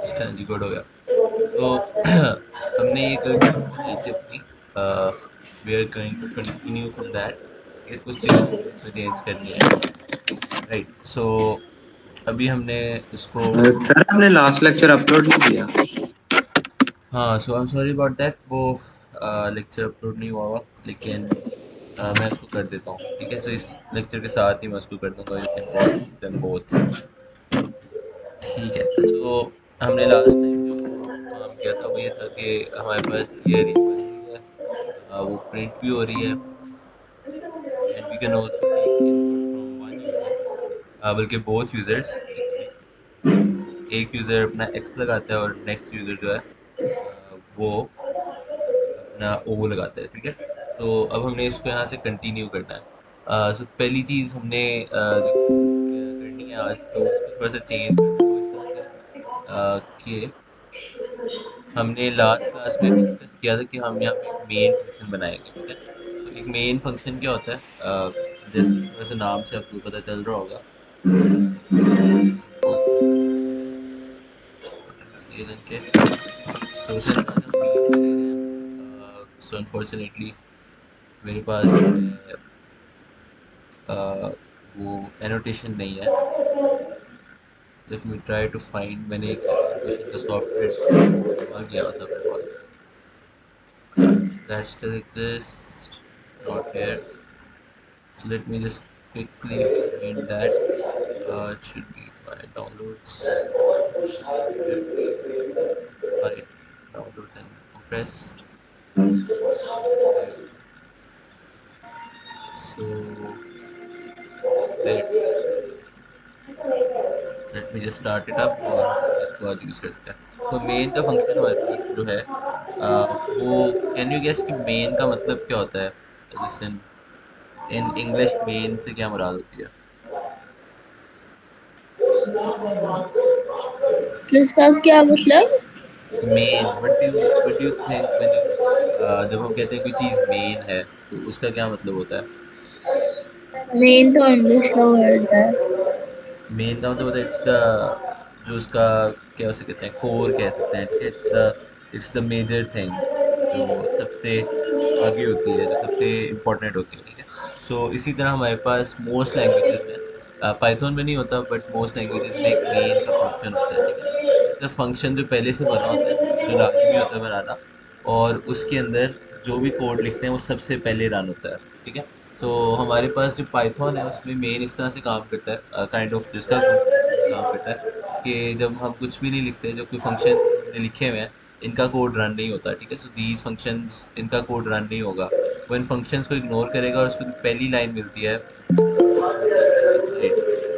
हाँ जी, गुड हो गया। तो हमने ये कल क्लास बनाई थी अपनी। We are going to continue from that. ठीक है, कुछ चीज़ें हमने इसमें चेंज करनी है। राइट, सो अभी हमने इसको। सर आपने लास्ट लेक्चर अपलोड नहीं किया। हाँ, so I am sorry about that. वो लेक्चर अपलोड नहीं हुआ हुआ, लेकिन मैं उसको कर देता हूँ। ठीक है, सो इस लेक्चर के साथ ही मैं उसको कर दूंगा। You can watch them both. ठीक है, सो हमने लास्ट टाइम जो काम किया था वो ये था कि हमारे पास ये अरे बन रही है, वो प्रिंट भी हो रही है, and we can also take input from one user, बल्कि बोथ यूज़र्स एक्चुअली। सो एक यूज़र अपना एक्स लगाता है और नेक्स्ट यूज़र जो है वो अपना ओ लगाता है। ठीक है, तो अब हमने इसको यहाँ से कंटिन्यू करना है। सो पहली चीज़ हमने जो करनी है आज, तो उसको थोड़ा सा चेंज करना है। वो इस तरह से कि हमने लास्ट क्लास में डिस्कस किया था कि हम यहाँ पे एक मेन फंक्शन बनाएंगे। ठीक है, तो एक मेन फंक्शन क्या होता है, जैसे कि थोड़ा सा नाम से आपको पता चल रहा होगा। अनफॉर्चुनेटली के सो सर आज हम मीट पे ले रहे हैं। सो अनफॉर्चुनेटली मेरे पास जो है वो एनोटेशन नहीं है। Let me try to find. मैंने एक एनोटेशन का सॉफ्टवेयर इस्तेमाल किया हुआ था अपने पास। That still exist, not here. So let me just quickly find that. It should be my downloads. Directory, file, downloads and compressed. There it is. So there it is. Let me just start it up और हम इसको आज use कर सकते हैं। तो main का function हमारे पास जो है, वो कैन यू गेस कि मेन का मतलब क्या होता है? जैसे इन इंग्लिश मेन से क्या मुराद होती है? किसका क्या मतलब? Main, what do you think when you जब हम कहते हैं कोई चीज़ मेन है, तो उसका क्या मतलब होता है? मेन तो इंग्लिश का वर्ड है। मेन का मतलब होता है इट्स द, जो उसका क्या उसे कहते हैं, कोर कह सकते हैं। ठीक है, इट्स द मेजर थिंग, जो सबसे आगे होती है, जो सबसे इम्पोर्टेंट होती है। ठीक है, सो इसी तरह हमारे पास मोस्ट लैंग्वेजेस में, पाइथन में नहीं होता बट मोस्ट लैंग्वेजेस में एक मेन का फंक्शन होता है। ठीक है, इट्स अ फंक्शन जो पहले से बना होता है, जो लाजमी होता है बनाना, और उसके अंदर जो भी कोड लिखते हैं वो सबसे पहले रन होता है। ठीक है, तो हमारे पास जो पाइथन है उसमें मेन इस तरह से काम करता है, काइंड ऑफ जिसका कोड इस तरह से काम करता है कि जब हम कुछ भी नहीं लिखते, जब कोई फंक्शन हमने लिखे हुए हैं, इनका कोड रन नहीं होता। ठीक है, सो दीज फंक्शंस, इनका कोड रन नहीं होगा। वो इन फंक्शंस को इग्नोर करेगा और उसको जो पहली लाइन मिलती है फंक्शन के लेफ्ट साइड,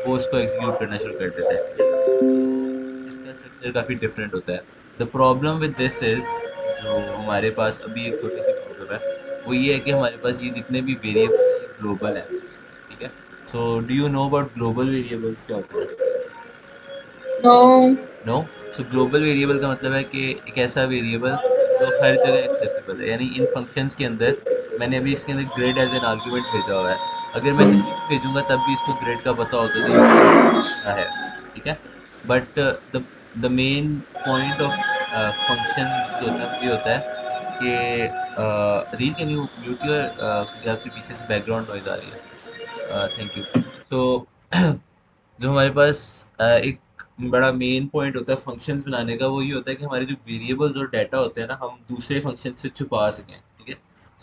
वो उसको एग्जीक्यूट करना शुरू कर देता है। ठीक है, सो इसका स्ट्रक्चर काफ़ी डिफरेंट होता है। The problem with this is, जो हमारे पास अभी एक छोटी सी प्रॉब्लम है, वो ये है कि हमारे पास ये जितने भी वेरिएबल्स हैं ये ग्लोबल हैं। ठीक है, so do you know about global variables क्या होते हैं? No. No. So global variable का मतलब है कि एक ऐसा वेरिएबल जो हर जगह एक्सेसिबल है। यानी इन फंक्शंस के अंदर, मैंने अभी इसके अंदर ग्रिड एज एन आर्ग्यूमेंट भेजा हुआ है, अगर मैं नहीं भी भेजूंगा तब भी इसको ग्रिड का पता होगा कि ये ग्रिड क्या है। ठीक है, but the the main point of functions जो होता है वो ये होता है कि Adeel, can you mute your, क्योंकि आपके पीछे से बैकग्राउंड नॉइज आ रही है। Thank you. सो जो हमारे पास एक बड़ा मेन पॉइंट होता है फंक्शंस बनाने का, वो ये होता है कि हमारे जो वेरिएबल्स और डाटा होते हैं ना, हम दूसरे फंक्शन से छुपा सकें। ठीक है,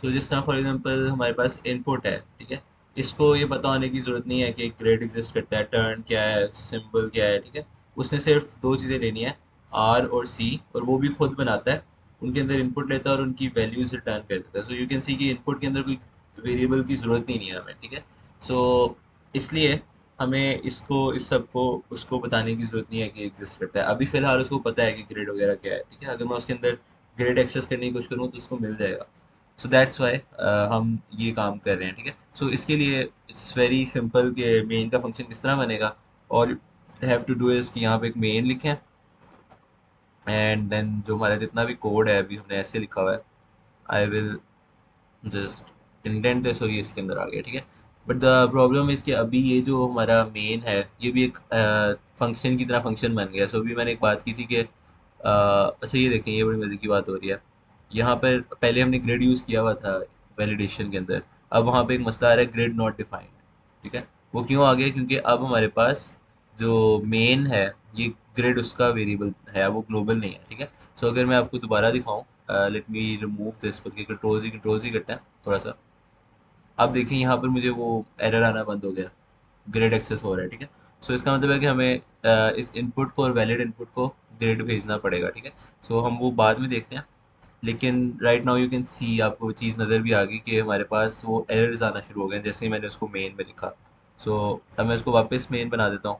सो जिस तरह फॉर एग्जांपल हमारे पास इनपुट है। ठीक है, इसको ये पता होने की ज़रूरत नहीं है कि ग्रेड एग्जिस्ट करता है, टर्न क्या है, सिंबल क्या है। ठीक है, उसने सिर्फ दो चीज़ें लेनी है, आर और सी, और वो भी खुद बनाता है। उनके अंदर इनपुट लेता है और उनकी वैल्यूज रिटर्न कर देता है। सो यू कैन सी कि इनपुट के अंदर कोई वेरिएबल की ज़रूरत ही नहीं है हमें। ठीक है, सो इसलिए हमें इसको, इस सब को उसको बताने की ज़रूरत नहीं है कि एग्जिस्ट करता है। अभी फ़िलहाल उसको पता है कि ग्रेड वगैरह क्या है। ठीक है, अगर मैं उसके अंदर ग्रेड एक्सेस करने की कोशिश करूँ तो उसको मिल जाएगा। सो दैट्स वाई हम ये काम कर रहे हैं। ठीक है, सो इसके लिए इट्स वेरी सिंपल कि मेन का फंक्शन किस तरह बनेगा। और हैव टू डू इज़ कि यहाँ पे एक मेन लिखें, एंड देन जो हमारा जितना भी कोड है अभी हमने ऐसे लिखा हुआ है, I will just indent this, और ये इसके अंदर आ गया। ठीक है, बट द प्रॉब्लम इज कि अभी ये जो हमारा मेन है ये भी एक फंक्शन की तरह फंक्शन बन गया। सो अभी मैंने एक बात की थी कि अच्छा ये देखें, ये बड़ी मजे की बात हो रही है। यहाँ पर पहले हमने ग्रिड यूज़ किया हुआ था वैलिडेशन के अंदर, अब वहाँ पे एक मसला आ रहा है ग्रिड नॉट डिफाइंड। ठीक है, वो क्यों आ गया? क्योंकि अब हमारे पास जो मेन है, ये ग्रिड उसका वेरिएबल है, वो ग्लोबल नहीं है। ठीक है, सो अगर मैं आपको दोबारा दिखाऊं, लेट मी रिमूव दिस, बल्कि कंट्रोल ही करते हैं थोड़ा सा। अब देखिए यहाँ पर मुझे वो एरर आना बंद हो गया, ग्रिड एक्सेस हो रहा है। ठीक है, सो इसका मतलब है कि हमें इस इनपुट को और वैलिड इनपुट को ग्रिड भेजना पड़ेगा। ठीक है, सो हम वो बाद में देखते हैं। लेकिन राइट नाउ यू कैन सी, आपको वो चीज़ नज़र भी आ गई कि हमारे पास वो एरर्स आना शुरू हो गए जैसे ही मैंने उसको मेन में लिखा। सो अब मैं उसको वापस मेन बना देता हूँ।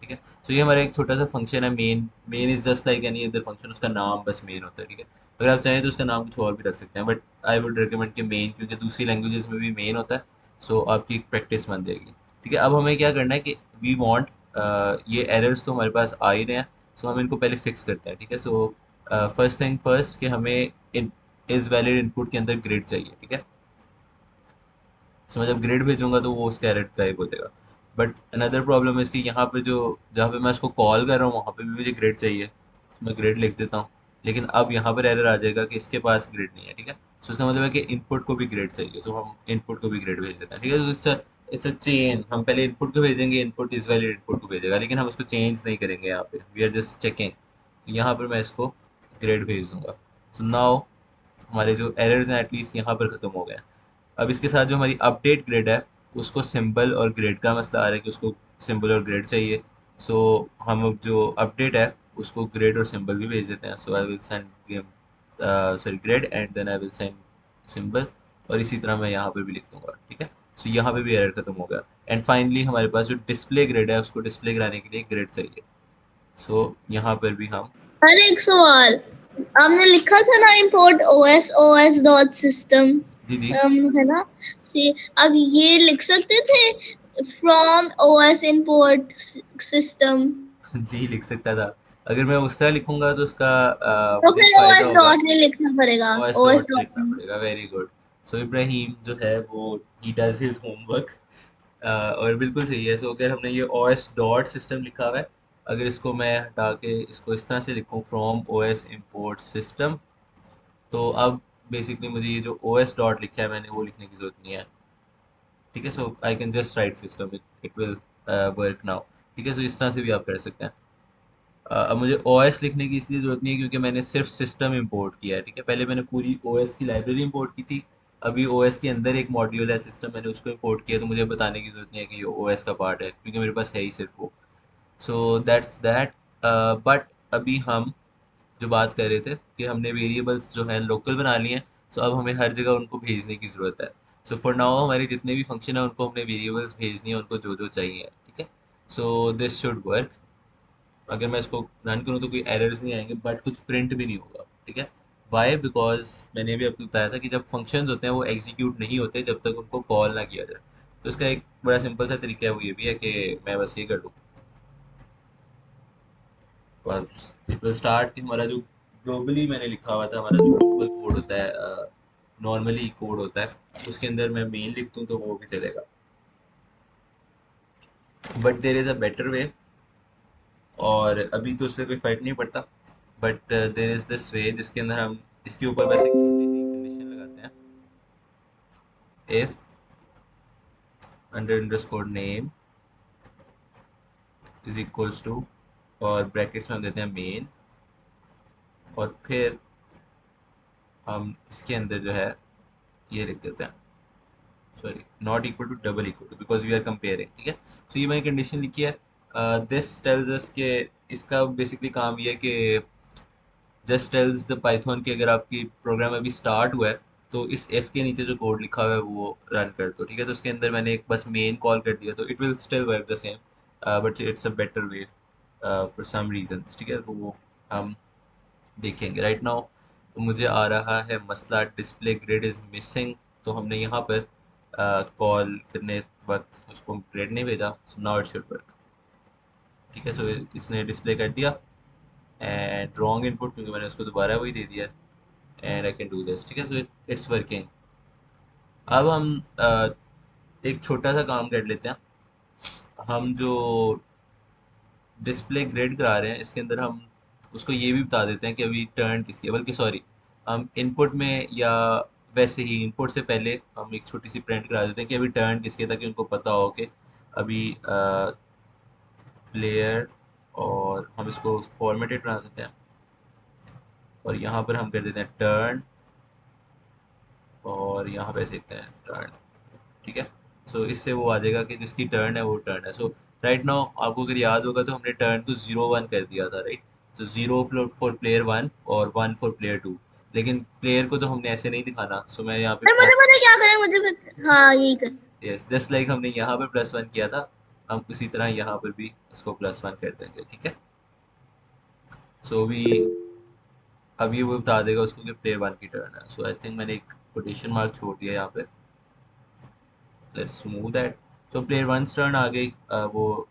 ठीक है, तो ये हमारा एक छोटा सा फंक्शन है main. Main is just like any other function, उसका नाम बस मेन होता है। ठीक है, अगर आप चाहें तो उसका नाम कुछ और भी रख सकते हैं, बट आई वुड रिकमेंड कि मेन, क्योंकि दूसरी लैंग्वेजेस में भी मेन होता है। सो आपकी एक प्रैक्टिस बन जाएगी। ठीक है, अब हमें क्या करना है कि वी वांट, ये एरर्स तो हमारे पास आ ही रहे हैं, सो हम इनको पहले फिक्स करते हैं। ठीक है, सो फर्स्ट थिंग फर्स्ट कि हमें इन इस वैलिड इनपुट के अंदर ग्रिड चाहिए। ठीक है, सो मैं जब ग्रेड भेजूंगा तो वो उसका एरर गायब हो जाएगा। बट अनदर प्रॉब्लम है इसकी, यहाँ पे जो जहाँ पे मैं इसको कॉल कर रहा हूँ वहाँ पे भी मुझे ग्रेड चाहिए, तो मैं ग्रेड लिख देता हूँ। लेकिन अब यहाँ पर एरर आ जाएगा कि इसके पास ग्रेड नहीं है। ठीक है, सो इसका मतलब है कि इनपुट को भी ग्रेड चाहिए, तो हम इनपुट को भी ग्रेड भेज देते हैं। ठीक है, तो इट्स अ चेन। हम पहले इनपुट को भेजेंगे, इनपुट इज वैलिड इनपुट को भेजेगा, लेकिन हम इसको चेंज नहीं करेंगे। यहाँ पे वी आर जस्ट चेकिंग। यहाँ पर मैं इसको ग्रेड भेज दूंगा। सो नाउ हमारे जो एरर्स हैं एटलीस्ट यहाँ पर ख़त्म हो गए हैं। अब इसके साथ जो हमारी अपडेट ग्रेड है, उसको सिंबल और ग्रेड का मसला आ रहा है कि उसको सिंबल और ग्रेड चाहिए। सो हम अब जो अपडेट है उसको ग्रेड और सिंबल भी भेज देते हैं। So I will send sorry grade and then I will send symbol, और इसी तरह मैं यहाँ पर भी लिख दूंगा। ठीक है, सो यहाँ पे भी एरर खत्म हो गया। एंड फाइनली हमारे पास जो डिस्प्ले ग्रेड है, उसको डिस्प्ले कराने के लिए ग्रेड चाहिए। सो यहाँ पर भी हम, अरे एक सवाल, आपने लिखा था ना import os dot system, जी जी है ना? से अब ये लिख सकते थे from os import system, जी लिख सकता था। अगर मैं उस तरह लिखूंगा तो उसका तो मुझे एक फिर फ़ायदा os होगा। dot नहीं लिखना पड़ेगा, ओएस os डॉट dot लिखना पड़ेगा, वेरी गुड। सो इब्राहिम जो है वो ही डज हिज होमवर्क, और बिल्कुल सही है। सो अगर हमने ये ओएस डॉट सिस्टम लिखा हुआ है, अगर इसको मैं हटा के इसको इस तरह से लिखूं, फ्रॉम ओएस इंपोर्ट सिस्टम, तो अब बेसिकली मुझे ये जो ओएस डॉट लिखा है मैंने, वो लिखने की जरूरत नहीं है। ठीक है, so I can just write system, it will work now. ठीक है, सो इस तरह से भी आप कर सकते हैं। अब मुझे ओएस लिखने की इसलिए ज़रूरत नहीं है क्योंकि मैंने सिर्फ सिस्टम इंपोर्ट किया है। ठीक है, पहले मैंने पूरी ओएस की लाइब्रेरी इंपोर्ट की थी। अभी ओएस के अंदर एक मॉड्यूल है सिस्टम, मैंने उसको इंपोर्ट किया, तो मुझे बताने की ज़रूरत नहीं है कि ये ओएस का पार्ट है, क्योंकि मेरे पास है ही सिर्फ वो। So that's that. बट अभी हम जो बात कर रहे थे कि हमने वेरिएबल्स जो हैं लोकल बना लिए हैं, सो अब हमें हर जगह उनको भेजने की ज़रूरत है। सो फॉर नाउ हमारे जितने भी फंक्शन है उनको हमने वेरिएबल्स भेजनी है, उनको जो जो चाहिए। ठीक है, सो दिस शुड वर्क। अगर मैं इसको रन करूँ तो कोई एरर्स नहीं आएंगे, बट कुछ प्रिंट भी नहीं होगा। ठीक है, वाई? बिकॉज मैंने भी आपको बताया था कि जब फंक्शंस होते हैं वो एग्जीक्यूट नहीं होते जब तक उनको कॉल ना किया जाए। तो इसका एक बड़ा सिंपल सा तरीका है, वो ये भी है कि मैं बस ये कर दूँ, बस इट विल स्टार्ट। कि हमारा जो ग्लोबली मैंने लिखा हुआ था, हमारा जो ग्लोबल कोड होता है, नॉर्मली कोड होता है, उसके अंदर मैं मेन लिख दूँ तो वो भी चलेगा। But there is a better वे, और अभी तो उससे कोई फर्क नहीं पड़ता। But there is this way जिसके अंदर हम इसके ऊपर बस एक छोटी सी कंडीशन लगाते हैं, if underscore name is equals to, और ब्रैकेट्स में हम देते हैं मेन, और फिर हम इसके अंदर जो है ये लिख देते हैं, sorry not equal to double equal to, because we are comparing. ठीक है, सो ये मैंने कंडीशन लिखी है। दिस टेल्स अस के इसका बेसिकली काम ये है कि जस्ट टेल्स द पाइथन कि अगर आपकी प्रोग्राम अभी स्टार्ट हुआ है तो इस एफ के नीचे जो कोड लिखा हुआ है वो रन कर दो। ठीक है, तो उसके अंदर मैंने एक बस मेन कॉल कर दिया, तो it will still work the same, but it's a better way for some reasons. ठीक है, तो वो हम देखेंगे राइट नाउ। तो मुझे आ रहा है मसला डिस्प्ले ग्रिड इज मिसिंग, तो हमने यहाँ पर कॉल करने वक्त उसको ग्रिड नहीं भेजा। Now it should work. ठीक है, सो इसने डिस्प्ले कर दिया, एंड रॉन्ग इनपुट क्योंकि मैंने उसको दोबारा वही दे दिया, and I can do this. ठीक है, सो इट्स वर्किंग। अब हम एक छोटा सा काम कर लेते हैं। हम जो डिस्प्ले ग्रिड करा रहे हैं इसके अंदर हम उसको ये भी बता देते हैं कि अभी टर्न किसकी है, बल्कि सॉरी, हम इनपुट में या वैसे ही इनपुट से पहले हम एक छोटी सी प्रिंट करा देते हैं कि अभी टर्न किसकी है, ताकि उनको पता हो कि अभी प्लेयर, और हम इसको फॉर्मेटेड बना देते हैं और यहाँ पर हम कर देते हैं टर्न, और यहाँ पे सीखते हैं टर्न। ठीक है, सो इससे वो आ जाएगा कि जिसकी टर्न है वो टर्न है। सो राइट नाउ आपको अगर याद होगा तो हमने टर्न को 0-1 कर दिया था, राइट। तो 0 फॉर प्लेयर 1 और 1 फॉर प्लेयर 2, लेकिन प्लेयर को तो हमने ऐसे नहीं दिखाना, सो मैं यहाँ पे पर मुझे पता है क्या करें, हाँ यही कर। यस, जस्ट लाइक हमने यहाँ पे +1 किया था, हम उसी तरह यहाँ पर भी इसको +1 कर देंगे। ठीक है, सो अभी वो बता देगा उसको कि प्लेयर 1 की टर्न है। सो आई थिंक मैंने एक कोटेशन मार्क छोड़ दिया यहाँ पे, लेट्स मूव दैट। तो प्लेयर 1 टर्न आ गई, वो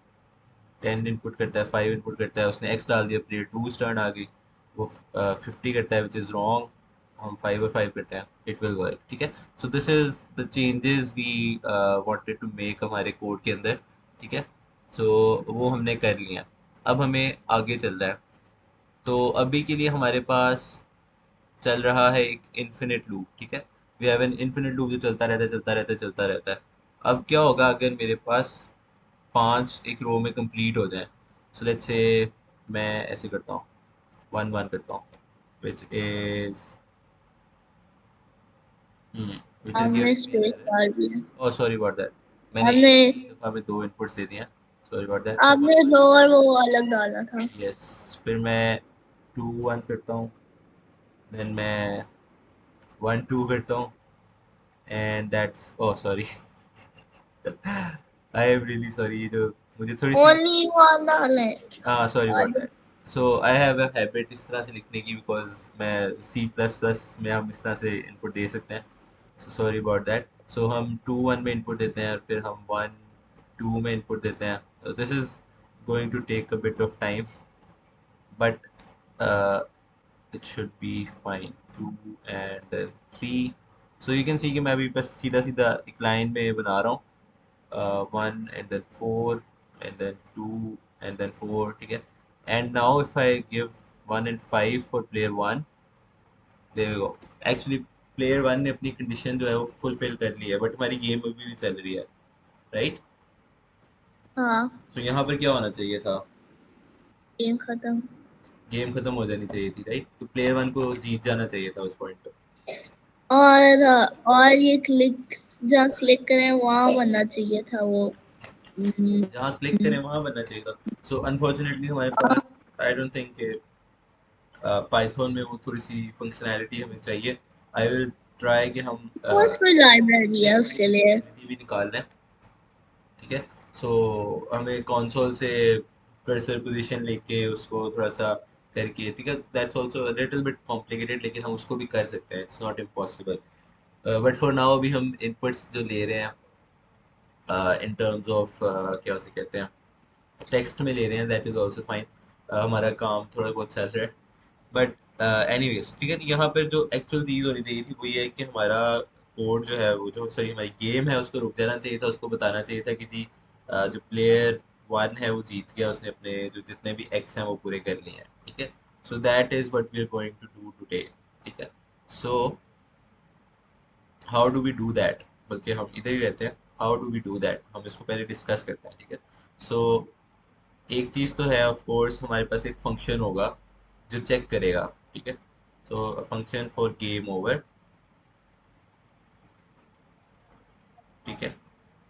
10 इनपुट करता है, 5 इनपुट करता है, उसने x डाल दिया। प्लेयर 2 टर्न आ गई, वो 50 करता है, विच इज़ रॉन्ग। हम 5 और 5 करते हैं, इट विल वर्क। ठीक है, so this is the changes we wanted to make हमारे कोड के अंदर। ठीक है, सो वो हमने कर लिया। अब हमें आगे चलना है। तो अभी के लिए हमारे पास चल रहा है एक इन्फिनिट लूप। ठीक है, we have an infinite loop जो चलता रहता है, चलता रहता है, चलता रहता है। अब क्या होगा अगर मेरे पास 5 एक रो में कंप्लीट हो जाए। सो लेट्स से मैं ऐसे करता हूँ, 1-1 करता हूँ, विच इज विच इज हमने गिविंग मी स्पेस डाल दिया। ओह सॉरी अबाउट दैट, मैंने हमने एक ही दफ़ा में 2 इनपुट्स दे दिए हैं। Sorry about that. आपने दो और वो अलग डाला था। यस, फिर मैं 2-1 करता हूँ, देन मैं 1-2 करता हूँ, and that's oh sorry I am really sorry, ये जो मुझे थोड़ी सी ओनली वन डाले। हाँ sorry about that. So I have a habit इस तरह से लिखने की, बिकॉज मैं सी प्लस प्लस में हम इस तरह से इनपुट दे सकते हैं। So sorry about that. So हम 2-1 में इनपुट देते हैं और फिर हम 1-2 में इनपुट देते हैं। This is going to take a bit of time, but it should be fine. 2 and then 3। So you can see कि मैं अभी बस सीधा सीधा एक लाइन में बना रहा हूँ, 1 and then 4 and then 2 and then 4। ठीक है, and now if I give 1 and 5 for player 1, there we go। actually player 1 ने अपनी कंडीशन जो है वो फुलफिल कर ली है, बट हमारी गेम अभी भी चल रही है, राइट। हाँ, तो यहाँ पर क्या होना चाहिए था, गेम खत्म। गेम खत्म हो जानी चाहिए थी, राइट। तो प्लेयर 1 को जीत जाना चाहिए था उस पॉइंट पर। और ये क्लिक, जहाँ क्लिक करें वहां बनना चाहिए था वो। जहाँ क्लिक करें वहां बनना चाहिए था। सो अनफॉर्चुनेटली हमारे पास, आई डोंट थिंक पाइथन में वो थोड़ी सी फंक्शनैलिटी हमें चाहिए। आई विल ट्राई कि हम बहुत कोई लाइब्रेरी है उसके लिए। फंक्शनैलिटी भी निकाल लें। ठीक है, सो हमें कंसोल से कर्सर पोजीशन लेके उसको थोड़ा सा करके, ठीक है, that's also a little bit complicated, लेकिन हम उसको भी कर सकते हैं, it's not impossible. But for now अभी हम इनपुट्स जो ले रहे हैं इन टर्म्स ऑफ क्या उसे कहते हैं, टेक्स्ट में ले रहे हैं, दैट इज़ आल्सो फाइन। हमारा काम थोड़ा बहुत चल रहा है, बट एनीवेज ठीक है। तो यहाँ पर जो एक्चुअल चीज़ होनी चाहिए थी वो ये है कि हमारा कोड जो है, वो जो सॉरी हमारी गेम है, उसको रुक जाना चाहिए था। उसको बताना चाहिए था कि जी जो प्लेयर 1 है वो जीत गया, उसने अपने जो जितने भी एक्स हैं वो पूरे कर लिए हैं। ठीक है, so that is what we are going to do today. ठीक है, so how do we do that, बल्कि हम इधर ही रहते हैं, how do we do that हम इसको पहले डिस्कस करते हैं। ठीक है, सो एक चीज़ तो है, ऑफ कोर्स हमारे पास एक फंक्शन होगा जो चेक करेगा। ठीक है, तो फंक्शन फॉर गेम ओवर। ठीक है,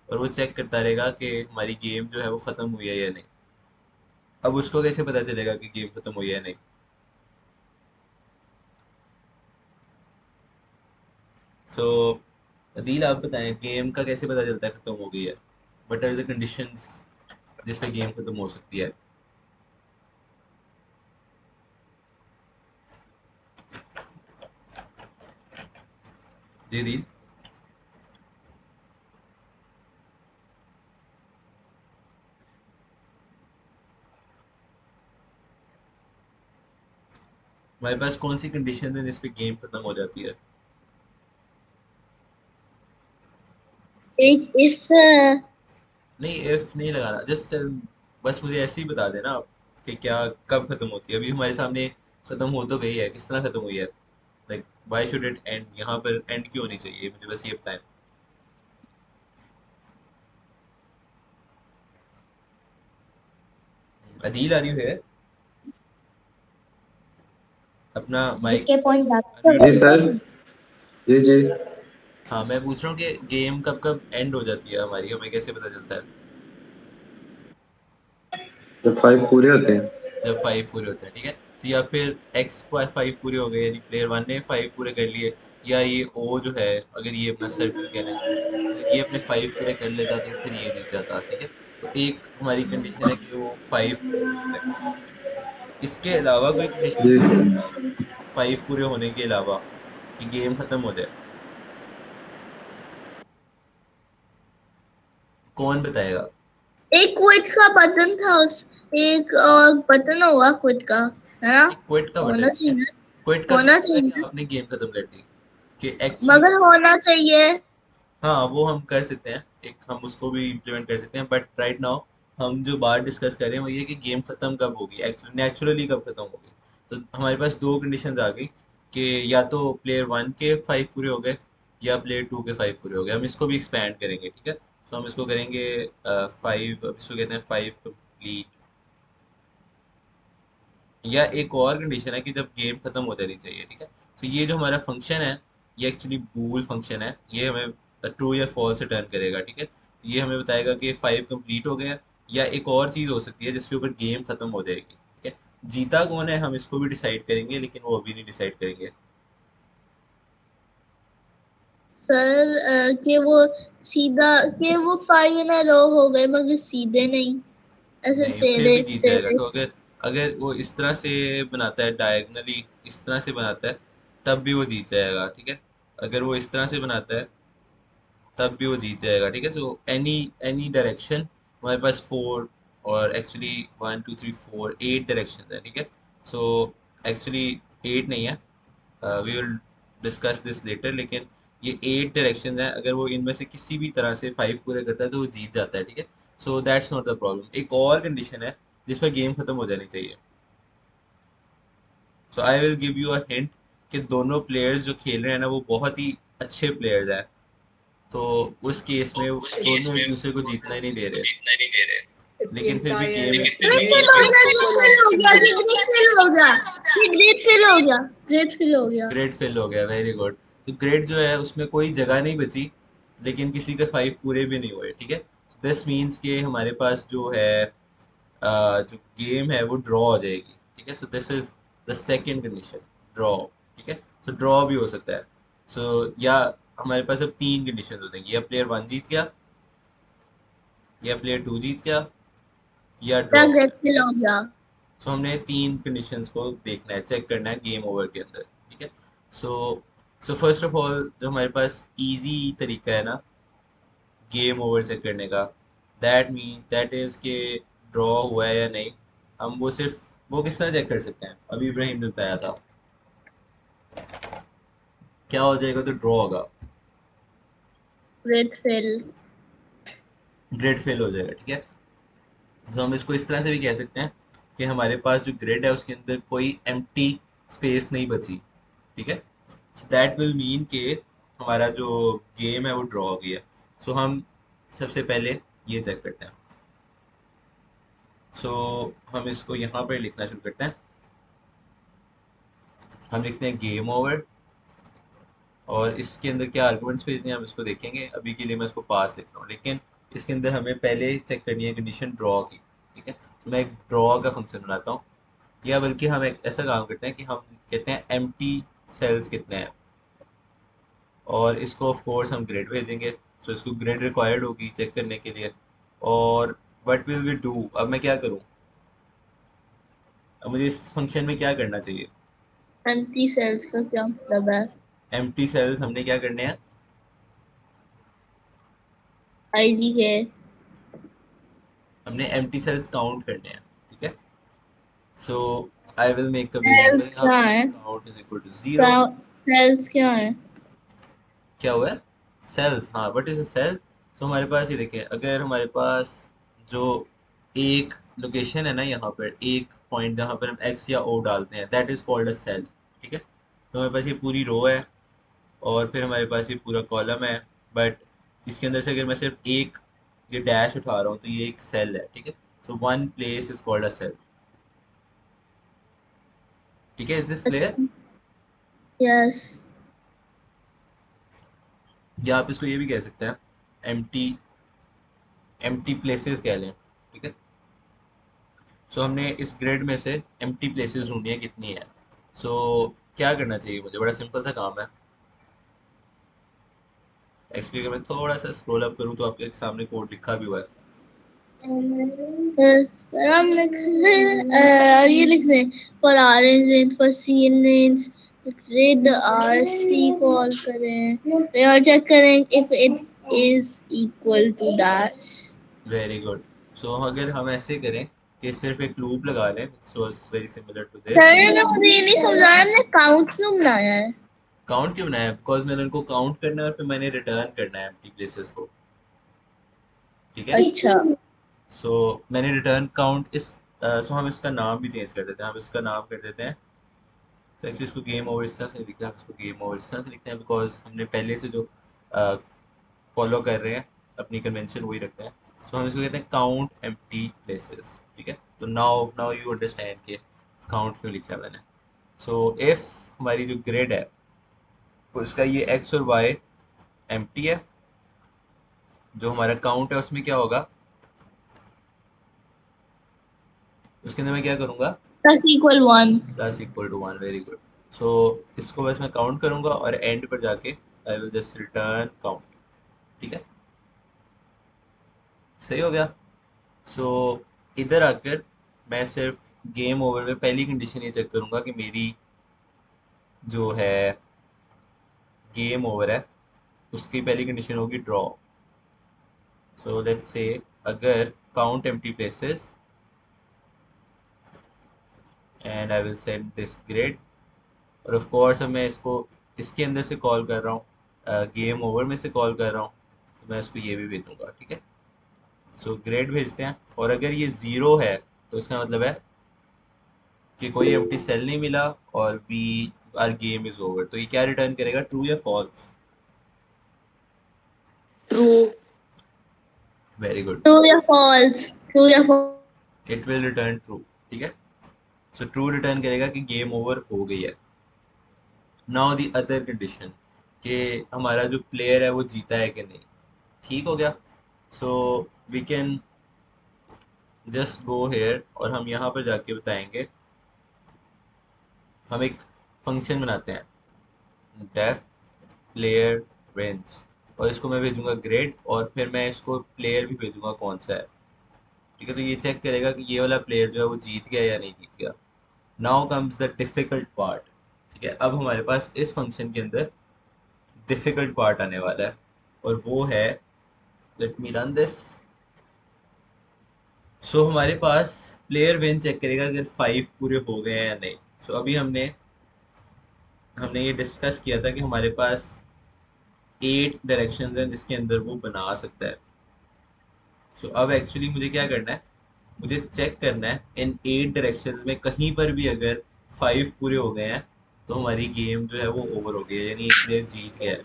और वो चेक करता रहेगा कि हमारी गेम जो है वो ख़त्म हुई है या नहीं। अब उसको कैसे पता चलेगा कि गेम ख़त्म हुई है या नहीं। सो अदील आप बताएं, गेम का कैसे पता चलता है ख़त्म हो गई है। वट आर द कंडीशंस जिस पे गेम ख़त्म हो सकती है। जी अदील, हमारे पास कौन सी कंडीशन है जिस पे गेम ख़त्म हो जाती है। एक इफ नहीं, इफ नहीं लगाना, जस्ट बस मुझे ऐसे ही बता देना आप कि क्या कब खत्म होती है। अभी हमारे सामने खत्म हो तो गई है, किस तरह खत्म हुई है, like why should it and, यहाँ पर एंड क्यों होनी चाहिए, मुझे बस ये बताएं। अदील आ रही है अपना माइक जिसके पॉइंट अनम्यूट जी करो। सर। जी जी। हाँ मैं पूछ रहा हूँ कि गेम कब कब एंड हो जाती है हमारी, हमें कैसे पता चलता है। जब 5 पूरे होते हैं। जब 5 पूरे होते हैं, ठीक है। तो या फिर एक्स 5 पूरे हो गए, यानी प्लेयर 1 ने 5 पूरे कर लिए, या ये ओ जो है, अगर ये अपना सर्कल कहना है इसको, अगर ये अपने 5 पूरे कर लेता तो फिर ये जीत जाता, ठीक है। तो एक हमारी कंडीशन है कि वो 5 पूरे हो गए। इसके अलावा कोई कंडीशन जी। हो सकती है 5 पूरे होने के अलावा, कि गेम खत्म हो जाए? कौन बताएगा? एक क्विट का बटन था उस, एक और बटन होगा क्विट का, है ना? एक क्विट का होना बटन नहीं है। चाहिए। क्विट का तो होना मतलब है कि चाहिए, आपने गेम खत्म कर दी, कि एक्चुअली मगर होना चाहिए। हाँ वो हम कर सकते हैं, एक हम उसको भी इम्प्लीमेंट कर सकते हैं, बट राइट नाउ हम जो बात डिस्कस कर रहे हैं वो ये कि गेम खत्म कब होगी, एक्चुअली नेचुरली कब खत्म होगी। तो हमारे पास दो कंडीशंस आ गई, कि या तो प्लेयर 1 के 5 पूरे हो गए, या प्लेयर 2 के 5 पूरे हो गए। हम इसको भी एक्सपैंड करेंगे, ठीक है। तो हम इसको करेंगे 5, इसको कहते हैं 5 कंप्लीट। या एक और कंडीशन है कि जब गेम खत्म हो जानी चाहिए, ठीक है। तो ये जो हमारा फंक्शन है, ये एक्चुअली बूल फंक्शन है, ये हमें ट्रू या फॉल्स रिटर्न करेगा, ठीक है। ये हमें बताएगा कि 5 कंप्लीट हो गए हैं, या एक और चीज़ हो सकती है जिसके ऊपर गेम खत्म हो जाएगी, ठीक है। जीता कौन है हम इसको भी डिसाइड करेंगे, लेकिन वो अभी नहीं डिसाइड करेंगे। सर कि वो सीधा, कि वो 5 इन अ रो हो गए मगर सीधे नहीं, ऐसे नहीं, फिर तेरे भी जीत जाएगा। तेरे। तो अगर अगर वो इस तरह से बनाता है, डायगनली इस तरह से बनाता है, तब भी वो जीत जाएगा, ठीक है। अगर वो इस तरह से बनाता है तब भी वो जीत जाएगा, ठीक है। सो एनी एनी डायरेक्शन, हमारे पास 4, और एक्चुअली 1 2 3 4 8 डायरेक्शन है, ठीक है। सो एक्चुअली 8 नहीं है, we will discuss this later, लेकिन ये 8 डायरेक्शन है। अगर वो इनमें से किसी भी तरह से 5 पूरे करता है तो वो जीत जाता है, ठीक है। So that's not the problem. एक और कंडीशन है जिस पर गेम खत्म हो जानी चाहिए। So I will give you a hint, कि दोनों प्लेयर्स जो खेल रहे हैं ना वो बहुत ही अच्छे प्लेयर्स हैं। तो उस केस में वो दोनों एक दूसरे को जीतना ही नहीं दे रहे, लेकिन फिर भी गेम एक ग्रेट गेम फेल एक हो तरफ गया, से ग्रेट फेल हो गया, ये ग्रेट फेल हो गया, ये ग्रेट फेल हो गया, ग्रेट फेल हो गया। ग्रेड फेल हो गया, वेरी गुड। तो ग्रेड जो है उसमें कोई जगह नहीं बची, लेकिन किसी के 5 पूरे भी नहीं हुए, ठीक है। दिस मीन्स के हमारे पास जो है जो गेम है वो ड्रॉ हो जाएगी, ठीक है। So this is the second condition, draw, ठीक है। तो ड्रॉ भी हो सकता है। सो या हमारे पास अब 3 कंडीशन हो जाएंगी, या प्लेयर 1 जीत गया, या प्लेयर 2 जीत गया, या क्या ड्रॉ हो ग्रेट गया, ठीक फेल है। हो गया? सो हमने 3 कंडीशंस को देखना है, चेक करना है गेम ओवर के अंदर, ठीक है। सो सो फर्स्ट ऑफ ऑल जो हमारे पास इजी तरीका है ना गेम ओवर चेक करने का, दैट इज के ड्रॉ हुआ है या नहीं। हम वो सिर्फ वो किस तरह चेक कर सकते हैं, अभी इब्राहिम ने बताया था, क्या हो जाएगा तो ड्रॉ होगा, ग्रेट फेल। ग्रिड फेल हो जाएगा, ठीक है। तो हम इसको इस तरह से भी कह सकते हैं कि हमारे पास जो ग्रिड है उसके अंदर कोई एम्प्टी स्पेस नहीं बची, ठीक है। सो दैट विल मीन कि हमारा जो गेम है वो ड्रॉ हो गया। सो हम सबसे पहले ये चेक करते हैं। सो हम इसको यहाँ पर लिखना शुरू करते हैं। हम लिखते हैं गेम ओवर, और इसके अंदर क्या आर्गुमेंट्स भेजने हैं हम इसको देखेंगे। अभी के लिए मैं इसको पास लिख रहा हूँ, लेकिन इसके अंदर हमें पहले चेक करनी है कंडीशन ड्रॉ की, ठीक है। तो मैं एक ड्रॉ का फंक्शन बनाता हूँ, या बल्कि हम एक ऐसा काम करते हैं कि हम कहते हैं एम्प्टी सेल्स कितने हैं, और इसको ऑफ कोर्स हम ग्रेड भेजेंगे। सो इसको ग्रेड रिक्वायर्ड होगी चेक करने के लिए। और व्हाट विल वी डू, अब मैं क्या करूँ, अब मुझे इस फंक्शन में क्या करना चाहिए। एम्प्टी सेल्स का क्या मतलब है? एम्प्टी सेल्स हमने क्या करने हैं, आईडी है। हमने एम्प्टी सेल्स काउंट करने हैं, ठीक है। So I will make a variable cells यहाँ क्या पे, है? Count is equal to 0। Cells क्या है? क्या हुआ है, सेल्स, हाँ व्हाट इज अ सेल। तो हमारे पास ये देखें, अगर हमारे पास जो एक लोकेशन है ना यहाँ पर, एक पॉइंट जहाँ पर हम एक्स या ओ डालते हैं, that is called a cell. ठीक है, तो हमारे पास ये पूरी रो है और फिर हमारे पास ये पूरा कॉलम है, बट इसके अंदर से अगर मैं सिर्फ एक ये डैश उठा रहा हूँ तो ये एक सेल है। ठीक है, so one place is called a cell. ठीक है, इज दिस क्लियर? अच्छा, यस। या आप इसको ये भी कह सकते हैं, एम्प्टी एम्प्टी प्लेसेस कह लें। ठीक है, सो हमने इस ग्रिड में से एम्प्टी प्लेसेस ढूंढनी है कितनी है। सो क्या करना चाहिए मुझे? बड़ा सिंपल सा काम है। एक्चुअली अगर मैं थोड़ा सा स्क्रॉल अप करूँ तो आपके सामने कोड लिखा भी हुआ है। सर हम लिख ये लिख दें for orange range, for seen range red R C call करें और चेक करें if it is equal to dash. Very good. So अगर हम ऐसे करें कि सिर्फ एक लूप लगा लें, so it's very similar to this. Sir ने मुझे ये नहीं समझाया हमने काउंट क्यों बनाया है। काउंट क्यों बनाया? बिकॉज मैंने उनको काउंट करना है और फिर मैंने रिटर्न करना है एम्प्टी प्लेसेस को। ठीक है, अच्छा, सो मैंने रिटर्न काउंट इस सो हम इसका नाम भी चेंज कर देते हैं। हम इसका नाम कर देते हैं, तो एक्चुअली इसको गेम ओवर इस तरह से लिखते हैं, हम इसको गेम ओवर इस तरह से लिखते हैं बिकॉज हमने पहले से जो फॉलो कर रहे हैं अपनी कन्वेंशन वही रखते हैं। सो हम इसको कहते हैं काउंट एम्प्टी प्लेसेस। ठीक है, तो नाउ नाउ यू अंडरस्टैंड कि काउंट क्यों लिखा है मैंने। सो इफ हमारी जो ग्रिड है उसका ये एक्स और वाई एम्प्टी है, जो हमारा काउंट है उसमें क्या होगा, उसके अंदर मैं क्या करूंगा, plus equal 1। Plus equal to one. Very good. So इसको बस मैं काउंट करूंगा और एंड पर जाके I will just return count. ठीक है, सही हो गया। सो इधर आकर मैं सिर्फ गेम ओवर में पहली कंडीशन ये चेक करूंगा कि मेरी जो है गेम ओवर है उसकी पहली कंडीशन होगी ड्रॉ। सो लेट्स से अगर count empty places and I will send this grid, और ऑफ कोर्स अब मैं इसको इसके अंदर से कॉल कर रहा हूँ, गेम ओवर में से कॉल कर रहा हूँ, तो मैं इसको ये भी भेजूंगा। ठीक है, सो ग्रेड भेजते हैं, और अगर ये ज़ीरो है तो इसका मतलब है कि कोई एम्प्टी सेल नहीं मिला और we are game is over. तो ये क्या रिटर्न करेगा, ट्रू या false? True. Very good, true या फॉल्स? ट्रू या false? It will return true. ठीक है, सो ट्रू रिटर्न करेगा कि गेम ओवर हो गई है। नाउ द अदर कंडीशन कि हमारा जो प्लेयर है वो जीता है कि नहीं। ठीक हो गया। So we can just go here और हम यहाँ पर जाके बताएंगे, हम एक फंक्शन बनाते हैं डेफ प्लेयर विंस, और इसको मैं भेजूंगा ग्रेड और फिर मैं इसको प्लेयर भी भेजूंगा कौन सा है। ठीक है, तो ये चेक करेगा कि ये वाला प्लेयर जो है वो जीत गया या नहीं जीत गया। Now comes the difficult part. ठीक है, अब हमारे पास इस फंक्शन के अंदर डिफिकल्ट पार्ट आने वाला है, और वो है, लेट मी रन दिस। सो हमारे पास प्लेयर विन चेक करेगा अगर 5 पूरे हो गए हैं या नहीं। सो अभी हमने हमने ये डिस्कस किया था कि हमारे पास 8 डायरेक्शंस हैं जिसके अंदर वो बना सकता है। सो अब एक्चुअली मुझे क्या करना है, मुझे चेक करना है इन 8 डायरेक्शंस में कहीं पर भी अगर 5 पूरे हो गए हैं तो हमारी गेम जो है वो ओवर हो गई है, यानी एक प्लेयर जीत गया है।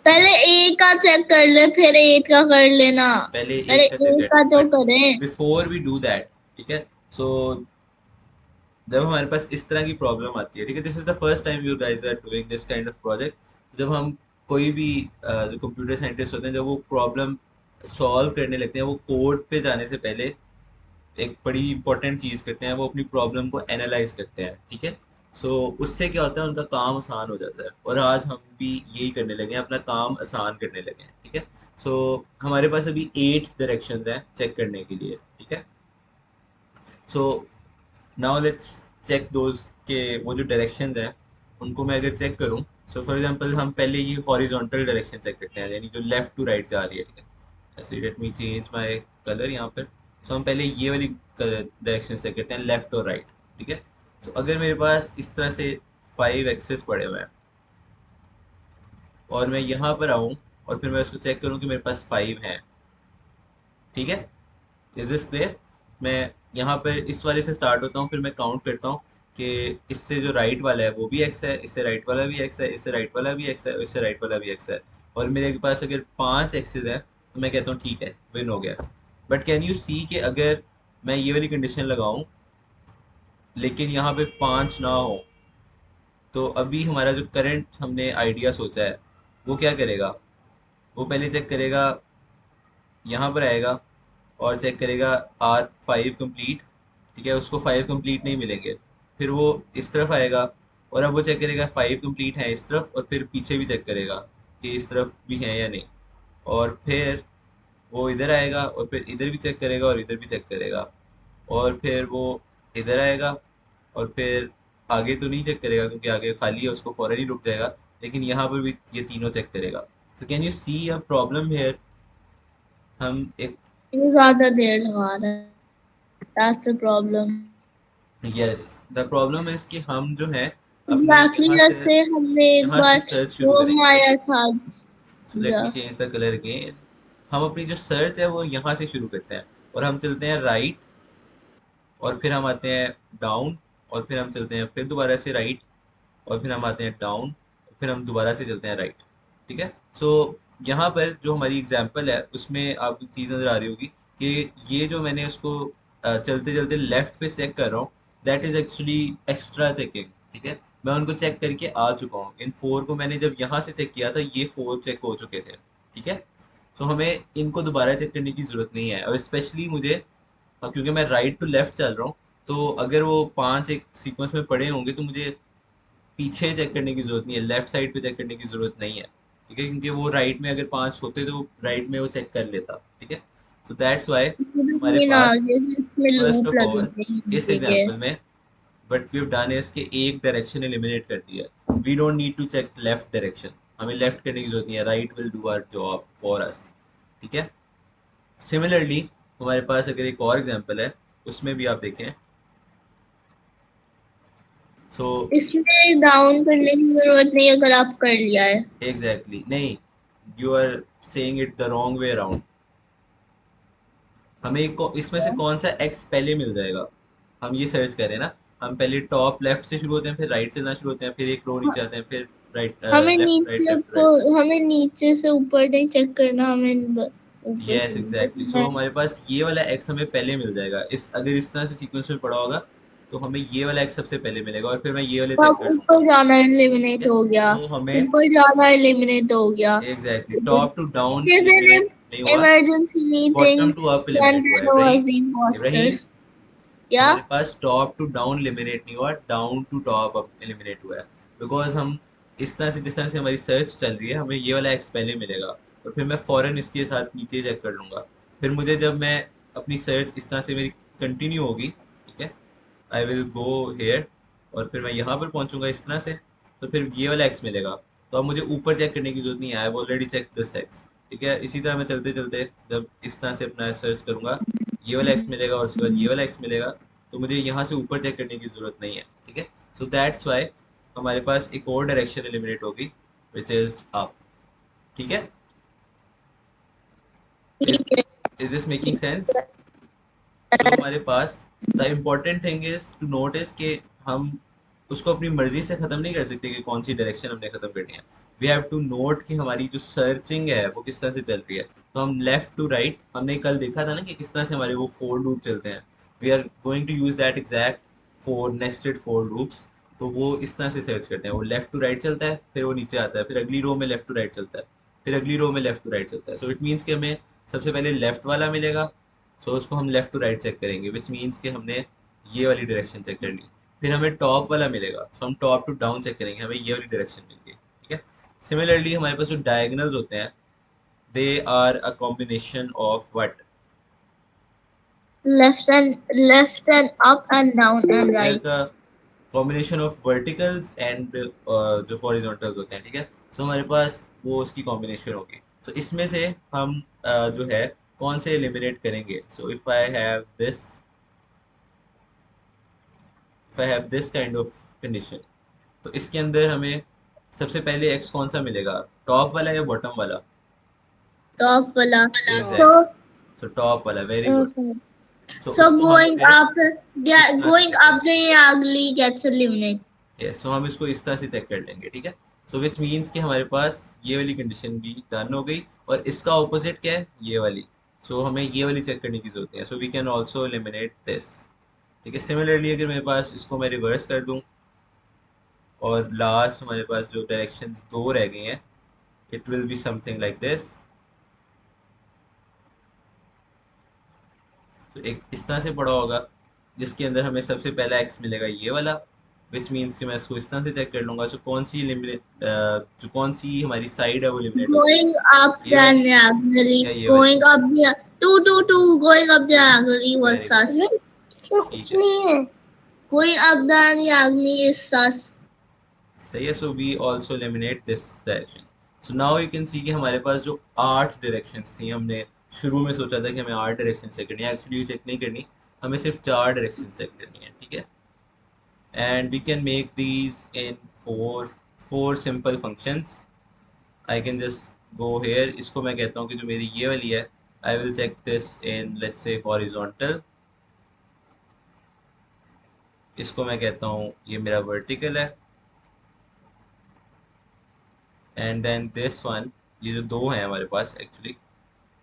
पहले ए का चेक कर ले फिर 8 का कर लेना। पहले पहले एक का चेक ए करते का हैं, तो बट करें। बिफोर वी डू दैट, ठीक है, सो जब हमारे पास इस तरह की प्रॉब्लम आती है, ठीक है, this is the first time you guys are doing this kind of project. जब हम कोई भी जो कंप्यूटर साइंटिस्ट होते हैं, जब वो प्रॉब्लम सॉल्व करने लगते हैं, वो कोड पे जाने से पहले एक बड़ी इंपॉर्टेंट चीज़ करते हैं, वो अपनी प्रॉब्लम को एनालाइज करते हैं। ठीक है, सो उससे क्या होता है, उनका काम आसान हो जाता है, और आज हम भी यही करने लगे हैं, अपना काम आसान करने लगे हैं। ठीक है, सो हमारे पास अभी 8 डायरेक्शंस हैं चेक करने के लिए। ठीक है, so now let's check those के वो जो डायरेक्शंस हैं उनको मैं अगर चेक करूं, सो फॉर एग्जांपल हम पहले ये हॉरिजॉन्टल डायरेक्शन चेक करते हैं, यानी जो लेफ्ट टू राइट जा रही है। ठीक है, ऐसे let me change my colour यहाँ पर। सो हम पहले ये वाली डायरेक्शन चेक करते हैं, लेफ्ट और राइट। ठीक है, सो अगर मेरे पास इस तरह से 5 एक्सेस पड़े हुए हैं और मैं यहाँ पर आऊँ और फिर मैं उसको चेक करूँ कि मेरे पास 5 हैं। ठीक है, इज दिस क्लियर? मैं यहाँ पर इस वाले से स्टार्ट होता हूँ, फिर मैं काउंट करता हूँ कि इससे जो राइट वाला है वो भी एक्स है, इससे राइट वाला भी एक्स है, इससे राइट वाला भी एक्स है, और इससे राइट वाला भी एक्स है, और मेरे पास अगर 5 एक्सेस हैं तो मैं कहता हूँ ठीक है, विन हो गया। बट कैन यू सी कि अगर मैं ये वाली कंडीशन लगाऊं लेकिन यहाँ पे 5 ना हो, तो अभी हमारा जो करंट हमने आइडिया सोचा है वो क्या करेगा, वो पहले चेक करेगा, यहाँ पर आएगा और चेक करेगा R5 कंप्लीट, ठीक है, उसको 5 कंप्लीट नहीं मिलेंगे। फिर वो इस तरफ आएगा और अब वो चेक करेगा 5 कंप्लीट है इस तरफ, और फिर पीछे भी चेक करेगा कि इस तरफ भी है या नहीं, और फिर वो इधर आएगा और फिर इधर भी चेक करेगा और इधर भी चेक करेगा, और फिर वो इधर आएगा और फिर आगे तो नहीं चेक करेगा क्योंकि आगे खाली है, उसको फौरन ही रुक जाएगा, लेकिन यहाँ पर भी ये तीनों चेक करेगा। तो can you see a problem here, हम एक, ये ज्यादा देर लगा रहा है, that's the problem. Yes, the problem है कि हम जो है अपने Exactly, जैसे हमने एक यहाँ से बार सर्च शुरू वो करेंगे। मारा था। सो लेट या मी चेंज द कलर अगेन। हम अपनी जो सर्च है वो यहाँ से शुरू करते हैं और हम चलते हैं राइट, और फिर हम आते हैं डाउन, और फिर हम चलते हैं फिर दोबारा से राइट, और फिर हम आते हैं डाउन, फिर हम दोबारा से चलते हैं राइट। ठीक है, सो यहाँ पर जो हमारी एग्जांपल है उसमें आपको चीज़ नज़र आ रही होगी कि ये जो मैंने उसको चलते चलते लेफ्ट पे चेक कर रहा हूँ, that is actually extra checking. ठीक है, मैं उनको चेक करके आ चुका हूँ, इन 4 को मैंने जब यहाँ से चेक किया था ये 4 चेक हो चुके थे। ठीक है, तो हमें इनको दोबारा चेक करने की ज़रूरत नहीं है, और स्पेशली मुझे क्योंकि मैं राइट टू लेफ्ट चल रहा हूँ, तो अगर वो 5 एक सीक्वेंस में पड़े होंगे तो मुझे पीछे चेक करने की जरूरत नहीं है, लेफ्ट साइड पे चेक करने की जरूरत नहीं है। ठीक है, क्योंकि वो राइट में अगर 5 होते तो राइट में वो चेक कर लेता। ठीक है, सो दैट्स वाई हमारे ये ना पास आगे इसमें फर्स्ट लूप ऑफ ऑल लगेंगे, इस ठीक है। एग्जांपल में बट वी डन इज के एक डायरेक्शन एलिमिनेट कर दिया है, we don't need to check left direction, हमें लेफ्ट करने की जरूरत नहीं है, right will do our job for us. ठीक है, सिमिलरली हमारे पास अगर एक और एग्जांपल है उसमें भी आप देखें, सो इसमें डाउन करने की जरूरत नहीं अगर आप कर लिया है। एग्जैक्टली नहीं, you are saying it the wrong way around. हमें इसमें से कौन सा एक्स पहले मिल जाएगा, हम ये सर्च करें ना, हम पहले टॉप लेफ्ट से शुरू होते हैं, फिर राइट चलना शुरू होते हैं, फिर एक रो नीचे आते हैं, फिर राइट हमें लेफ्ट राइट नीचे लेफ्ट को राइट। हमें नीचे से ऊपर नहीं चेक करना, हमें ऊपर यस से नीचे एग्जैक्टली, करना सो है। हमारे पास ये वाला एक्स हमें पहले मिल जाएगा, इस अगर इस तरह से सीक्वेंस में पड़ा होगा तो हमें ये वाला एक्स सबसे पहले मिलेगा, और फिर मैं ये वाले तो चेक अब कर लूंगा। ऊपर जाना ठीक एलिमिनेट है, हो गया, तो हमें ऊपर जाना एलिमिनेट हो गया। Exactly top to down It is eliminate an नहीं हुआ, emergency bottom meeting to up when eliminate हुआ है। there was Ibrahim, the Ibrahim, imposters. हमारे Yeah, पास टॉप टू डाउन लिमिनेट नहीं हुआ, down to top up eliminate हुआ है, बिकॉज हम इस तरह से जिस तरह से हमारी सर्च चल रही है हमें ये वाला एक्स पहले मिलेगा, और फिर मैं फॉरन इसके साथ नीचे चेक कर लूंगा। फिर मुझे जब मैं अपनी सर्च इस तरह से मेरी कंटिन्यू होगी, ठीक है, आई विल गो हेयर, और फिर मैं यहाँ पर पहुँचूंगा इस तरह से, तो फिर ये वाला एक्स मिलेगा। तो अब मुझे ऊपर चेक करने की जरूरत नहीं है, I already check this X. ठीक है, इसी तरह मैं चलते चलते जब इस तरह से अपना सर्च करूंगा, ये वाला एक्स मिलेगा और उसके बाद ये वाला एक्स मिलेगा, तो मुझे यहाँ से ऊपर चेक करने की जरूरत नहीं है। ठीक है, सो दैट्स वाई हमारे पास एक और डायरेक्शन एलिमिनेट होगी विच इज अप। ठीक है, is is this making sense? So हमारे पास the important thing is to notice कि हम उसको अपनी मर्जी से ख़त्म नहीं कर सकते कि कौन सी डायरेक्शन हमने ख़त्म करनी है। वी हैव टू नोट कि हमारी जो सर्चिंग है वो किस तरह से चल रही है। तो हम लेफ्ट टू राइट, हमने कल देखा था ना कि किस तरह से हमारे वो 4 लूप चलते हैं, we are going to use that exact 4 nested 4 loops. तो वो इस तरह से सर्च करते हैं, वो लेफ्ट टू राइट चलता है, फिर वो नीचे आता है, फिर अगली रो में लेफ्ट टू राइट चलता है, फिर अगली रो में लेफ्ट टू राइट चलता है। सो इट मीन्स कि हमें सबसे पहले लेफ्ट वाला मिलेगा, सो उसको हम लेफ्ट टू राइट चेक करेंगे, विच मीन्स कि हमने ये वाली डायरेक्शन चेक कर ली। फिर हमें टॉप वाला मिलेगा, सो हम टॉप टू डाउन चेक करेंगे, हमें ये वाली डायरेक्शन मिल गई। ठीक है, सिमिलरली हमारे पास जो डायगनल्स होते हैं, they are a combination of what, left and up and down and they are right. The combination of verticals and जो हॉरिजॉन्टल्स होते हैं। ठीक है, सो हमारे पास वो उसकी कॉम्बिनेशन होगी। तो इसमें से हम जो है कौन से एलिमिनेट करेंगे। So if I have this kind of condition, तो इसके अंदर हमें सबसे पहले एक्स कौन सा मिलेगा, टॉप वाला या बॉटम वाला? Top वाला। एग्जैक्टली, So सो टॉप वाला, वेरी गुड। सो So उसको हम going फिर up, इस yeah, तरह से going चेक up करेंगे। diagonally gets eliminated. यस, सो हम इसको इस तरह से चेक कर लेंगे, ठीक है। सो विच मीन्स कि हमारे पास ये वाली कंडीशन भी डन हो गई, और इसका ऑपोजिट क्या है, ये वाली। सो हमें ये वाली चेक करने की जरूरत है, so we can also eliminate this, ठीक है। सिमिलरली अगर मेरे पास इसको मैं रिवर्स कर दूं, और लास्ट हमारे पास जो डायरेक्शंस दो रह गई हैं, it will be something like this. तो एक इस तरह से पड़ा होगा, जिसके अंदर हमें सबसे पहला एक्स मिलेगा ये वाला, विच मीन्स कि मैं इसको इस तरह से चेक कर लूंगा। सो कौन सी लिमिट, जो कौन सी हमारी साइड है वो लिमिनेट होती है, Going up ये then वाली या diagonally, ये वाली। going up the two, going up diagonally was very good, sus. ठीक है, Going up diagonally is sus. सही है। So we also eliminate this direction. So now you can see कि हमारे पास जो 8 डायरेक्शंस थी, हमने शुरू में सोचा था कि हमें 8 डायरेक्शन चेक करनी है, एक्चुअली चेक नहीं करनी, हमें सिर्फ 4 डायरेक्शन चेक करनी है, ठीक है। And we can make these in four simple functions. I can just go here, इसको मैं कहता हूँ कि जो मेरी ये वाली है, I will check this in let's say horizontal, इसको मैं कहता हूँ ये मेरा vertical है, and then this one, ये जो दो हैं हमारे पास actually,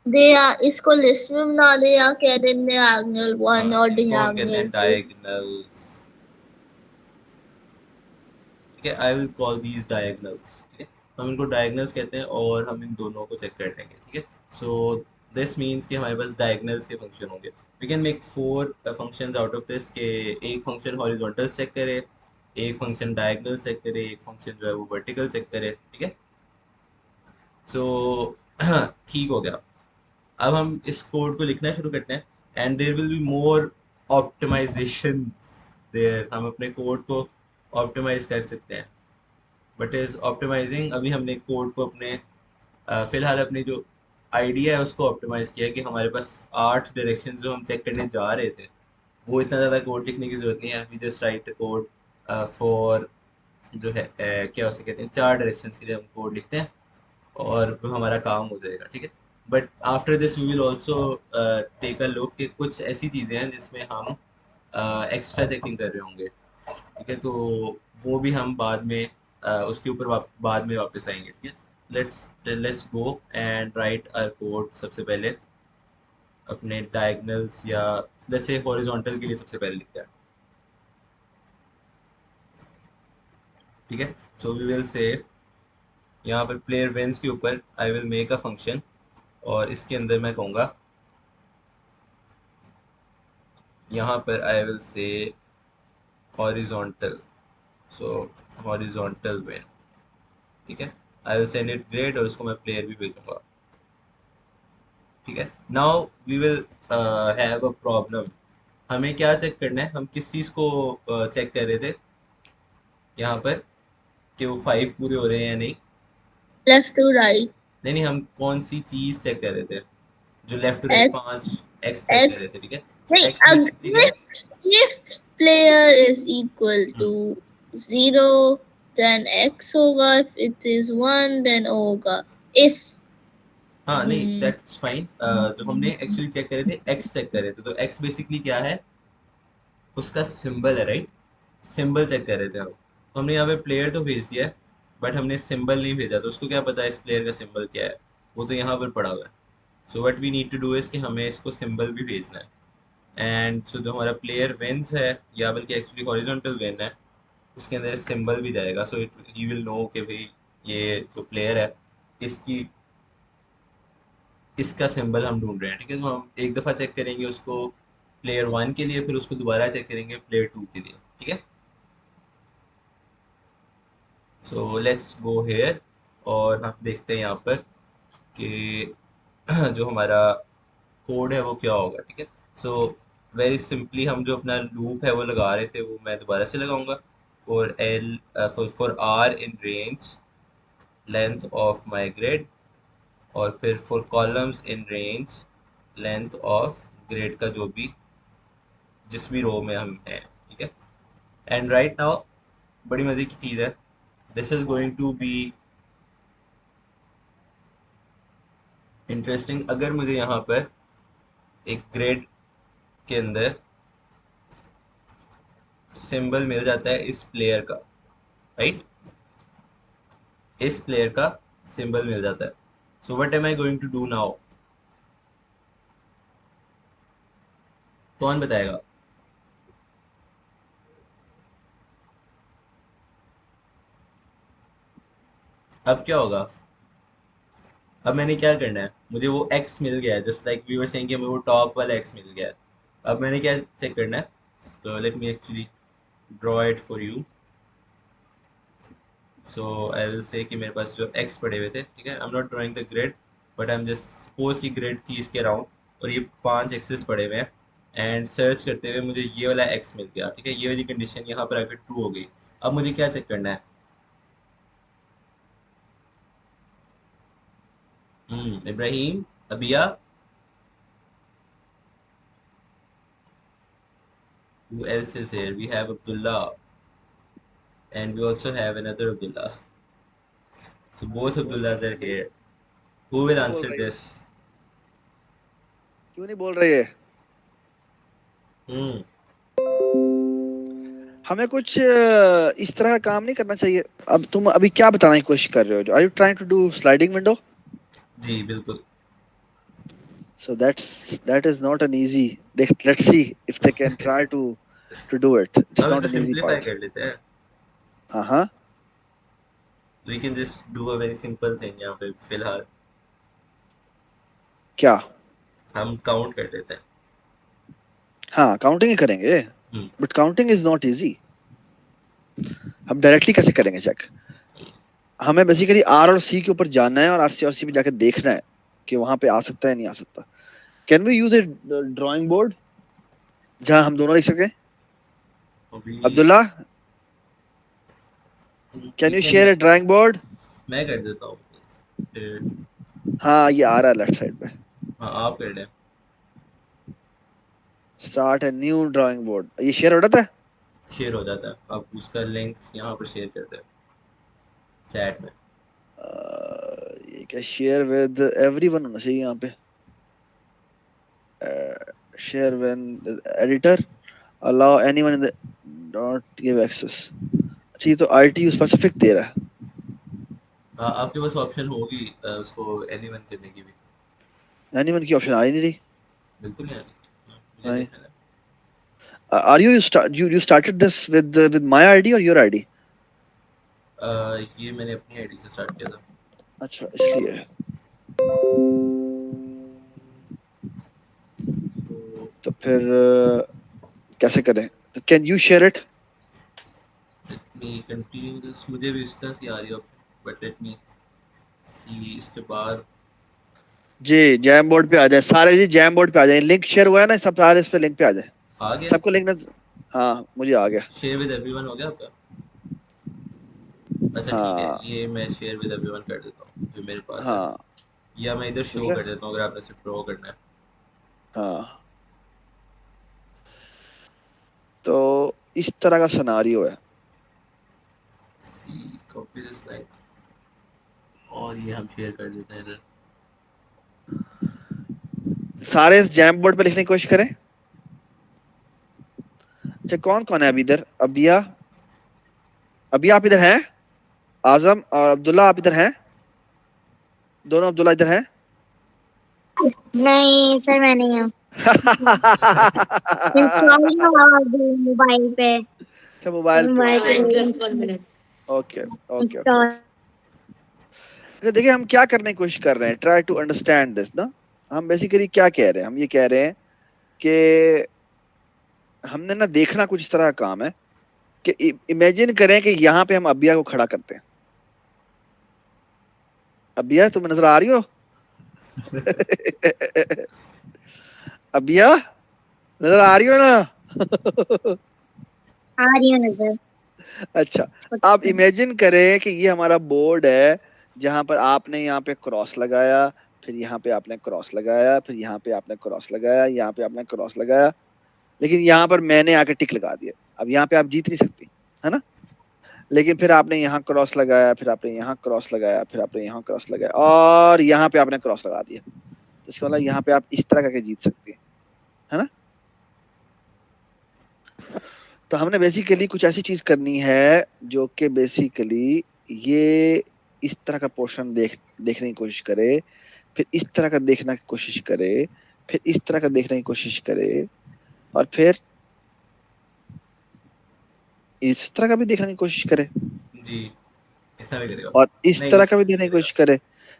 They are इसको लिस्ट में बना दे या कह दे diagonal one हाँ और इनको हम कहते diagonal हैं two. diagonals, ठीक है। I will call these diagonals, ठीक है। हम इनको डायगनल्स कहते हैं, और हम इन दोनों को चेक कर लेंगे, ठीक है। सो दिस मीन्स कि हमारे पास डायगनल्स के फंक्शन होंगे। We can make 4 functions out of this, के एक फंक्शन हॉरिजॉन्टल चेक करे, एक फंक्शन डायगनल चेक करे, एक फंक्शन जो है वो वर्टिकल चेक करे, ठीक है। सो ठीक हो गया। अब हम इस कोड को लिखना शुरू करते हैं, and there will be more optimization there, हम अपने कोड को ऑप्टिमाइज कर सकते हैं। बट इज ऑप्टिमाइजिंग, अभी हमने कोड को अपने फिलहाल अपनी जो आइडिया है उसको ऑप्टिमाइज किया, कि हमारे पास 8 डायरेक्शन जो हम चेक करने जा रहे थे, वो इतना ज़्यादा कोड लिखने की जरूरत नहीं है। We just write code for जो है क्या उसे कहते हैं, 4 डायरेक्शन के लिए हम कोड लिखते हैं, और वो हमारा काम हो जाएगा, ठीक है। But after this we will also take a look कि कुछ ऐसी चीज़ें हैं जिसमें हम एक्स्ट्रा चेकिंग कर रहे होंगे, ठीक है। तो वो भी हम बाद में उसके ऊपर बाद में वापस आएंगे, ठीक है। Let's go and write our code. सबसे पहले अपने डायगनल्स, या लेट्स से हॉरिजॉन्टल के लिए सबसे पहले लिखते हैं, ठीक है। सो वी विल से यहाँ पर प्लेयर विंस के ऊपर I will make a function, और इसके अंदर मैं कहूँगा, यहाँ पर I will say horizontal, so horizontal win, ठीक है। I will send it grid, और उसको मैं प्लेयर भी भेजूंगा, ठीक है। Now we will have a problem. हमें क्या चेक करना है, हम किस चीज़ को चेक कर रहे थे यहाँ पर, कि वो 5 पूरे हो रहे हैं या नहीं। Left to right. नहीं नहीं, हम कौन सी चीज़ चेक कर रहे थे, जो left to right X 5 X check कर रहे X. थे, ठीक है। सो नहीं, एक्स बेसिकली क्या है, if player is equal hmm, to 0 then X होगा, if it is 1 then O होगा. If हाँ नहीं hmm, दैट्स फाइन। जो हमने एक्चुअली चेक करे थे, एक्स चेक करे थे, तो एक्स बेसिकली क्या है, उसका सिंबल है, राइट। सिंबल चेक कर रहे थे हम, तो हमने यहाँ पे प्लेयर तो भेज दिया है, बट हमने सिंबल नहीं भेजा, तो उसको क्या पता है इस प्लेयर का सिंबल क्या है, वो तो यहाँ पर पड़ा हुआ है। So what we need to do is कि हमें इसको सिंबल भी भेजना है, एंड सो जो हमारा प्लेयर विन्स है, या बल्कि एक्चुअली हॉरिजॉन्टल विन है, उसके अंदर सिंबल भी जाएगा। So it he will know कि भाई ये जो प्लेयर है, इसकी इसका सिंबल हम ढूंढ रहे हैं, ठीक है। तो हम एक दफ़ा चेक करेंगे उसको प्लेयर 1 के लिए, फिर उसको दोबारा चेक करेंगे प्लेयर 2 के लिए, ठीक है। सो लेट्स गो हेयर, और हम देखते हैं यहाँ पर कि जो हमारा कोड है वो क्या होगा, ठीक है। सो वेरी सिंपली हम जो अपना लूप है वो लगा रहे थे, वो मैं दोबारा से लगाऊंगा। For L, for R in range length of my grid, और फिर for columns in range length of grid का जो भी, जिस भी रो में हम हैं, ठीक है। एंड राइट नाउ बड़ी मज़े की चीज़ है, this is going to be interesting. अगर मुझे यहाँ पर एक ग्रिड के अंदर सिंबल मिल जाता है इस प्लेयर का, राइट, इस प्लेयर का सिंबल मिल जाता है। So what am I going to do now? कौन बताएगा? अब क्या होगा? अब मैंने क्या करना है? मुझे वो एक्स मिल गया है, just like we were saying कि हमें वो टॉप वाला एक्स मिल गया है। अब मैंने क्या चेक करना है? तो let me actually draw it for you. So I will से कि मेरे पास जो एक्स पड़े हुए थे, ठीक है, I am not drawing the grid, but I am just suppose की ग्रिड थी इसके अराउंड, और ये 5 एक्सेस पड़े हुए हैं, एंड सर्च करते हुए मुझे ये वाला एक्स मिल गया, ठीक है, ये वाली कंडीशन यहाँ पर आकर ट्रू हो गई। अब मुझे क्या चेक करना है? इब्राहिम, अबिया, who else is here? We have Abdullah, and we also have another Abdullah. So both Abdullahs are here. Who will क्यों बोल answer रही है? this? क्यों नहीं बोल रही है? Hmm. हमें कुछ इस तरह का काम नहीं करना चाहिए। अब तुम अभी क्या बताने की कोशिश कर रहे हो? Are you trying to do sliding window? जी बिल्कुल। So that is not an easy. Let's see if they can try to do it. It's अब not इसको an easy सिंप्लीफाई part. कर लेते हैं। हाँ हाँ, We can just do a very simple thing यहाँ पे फिलहाल। क्या? हम काउंट कर लेते हैं। हाँ, काउंटिंग ही करेंगे, hmm, but counting is not easy. हम डायरेक्टली कैसे करेंगे चेक? हमें बेसिकली आर और सी के ऊपर जाना है और आर सी पे जाके देखना है कि वहां पे आ सकता है नहीं आ सकता। Can we use a drawing board जहां हम दोनों लिख सकें? अभी Abdullah, can we you can, share a drawing board? मैं कर देता हूँ फिर। हाँ, ये आ रहा है लेफ्ट साइड पे। हाँ आप कर लें। Start a new drawing board. ये शेयर हो रहा था? शेयर हो जाता है। अब उसका लिंक यहाँ पर शेयर करते हैं चैट में। ये क्या शेयर विद एवरीवन होना चाहिए यहाँ पे? Share with editor, allow anyone in the dot give access. अच्छा, ये तो आईटी स्पेसिफिक दे रहा है। हाँ आपके पास ऑप्शन होगी उसको एनीवन करने की भी। एनीवन की ऑप्शन आ ही नहीं रही। बिल्कुल नहीं आ रही। हाँ, मुझे नहीं। देखना है। Are you started this with my ID or your ID? ये मैंने अपनी आईडी से स्टार्ट किया था। अच्छा, इसलिए। तो तो फिर कैसे करें? तो can you share it? Let me continue this. मुझे भी इस तरह से आ रही है, बट लेट मी सी इसके बाद। जी, जैम बोर्ड पे आ जाए सारे। जी, जैम बोर्ड पे आ जाए। लिंक शेयर हुआ है ना, सब सारे इस पे लिंक पे आ जाए। आ गया सबको लिंक नजर। हाँ, मुझे आ गया। शेयर विद एवरीवन हो गया आपका? अच्छा ठीक है, हाँ ये मैं शेयर विद एवरीवन कर देता हूँ जो मेरे पास है, हाँ, या मैं इधर ठीक शो है। कर देता हूँ अगर आपने सिर्फ ड्रॉ करना है। हाँ, तो इस तरह का सिनारियो है। सी कॉपी दिस लाइक, और ये हम शेयर कर देते हैं इधर। सारे इस जैम बोर्ड पे लिखने की कोशिश करें। अच्छा, कौन कौन है अभी इधर? अबिया, अबिया आप इधर हैं? आजम और अब्दुल्ला आप इधर हैं? दोनों अब्दुल्ला इधर हैं? नहीं सर, मैं नहीं हूँ। इंस्टॉलिंग मोबाइल पे। अच्छा, मोबाइल पे। मोबाइल पे Just 1 minute. Okay okay okay. Install. देखिए, हम क्या करने की कोशिश कर रहे हैं, ट्राई टू अंडरस्टैंड दिस ना। हम बेसिकली क्या कह रहे हैं? हम ये कह रहे हैं कि हमने ना देखना कुछ इस तरह का काम है कि इमेजिन करें कि यहाँ पे हम अबिया को खड़ा करते हैं। अबिया, तुम नजर आ रही हो? अबिया, नजर आ रही हो ना? आ रही हूँ नजर। अच्छा, आप इमेजिन करें कि ये हमारा बोर्ड है जहां पर आपने यहाँ पे क्रॉस लगाया, फिर यहाँ पे आपने क्रॉस लगाया, फिर यहाँ पे आपने क्रॉस लगाया, यहाँ पे आपने क्रॉस लगाया, लेकिन यहाँ पर मैंने आके टिक लगा दिया। अब यहाँ पे आप जीत नहीं सकती, है ना? लेकिन फिर आपने यहाँ क्रॉस लगाया, फिर आपने यहाँ क्रॉस लगाया, फिर आपने यहाँ क्रॉस लगाया, और यहाँ पे आपने क्रॉस लगा दिया। तो इसका मतलब यहाँ पे आप इस तरह करके जीत सकती है ना? तो हमने बेसिकली कुछ ऐसी चीज करनी है जो कि बेसिकली ये इस तरह का पोर्शन देखने की कोशिश करे, फिर इस तरह का देखने की कोशिश करे, फिर इस तरह का देखने की कोशिश करे, और फिर इस तरह का भी देखने की कोशिश करे, जी, इस तरह भी करेगा। और इस नहीं, तरह इस का भी तरह देखने की करेगा। कोशिश करे,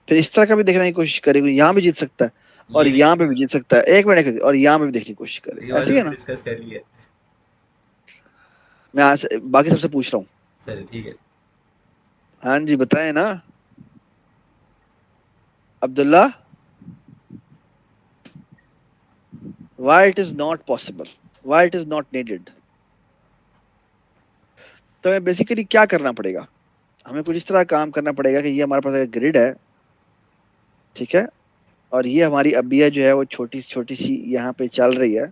फिर इस तरह का भी देखने की कोशिश करे। यहाँ भी जीत सकता है और ये यहाँ पे भी जीत सकता है। एक मिनट, और यहाँ पे भी देखने की कोशिश करे। ये वाला ऐसे ही है हमने ना? डिस्कस कर लिया। मैं आज बाकी सबसे पूछ रहा हूँ। चलिए ठीक है। हाँ जी, बताएं ना Abdullah, why it is not possible, why it is not needed? तो हमें बेसिकली क्या करना पड़ेगा? हमें कुछ इस तरह काम करना पड़ेगा कि ये हमारे पास एक ग्रिड है, ठीक है, और ये हमारी अबिया जो है वो छोटी छोटी सी यहाँ पे चल रही है,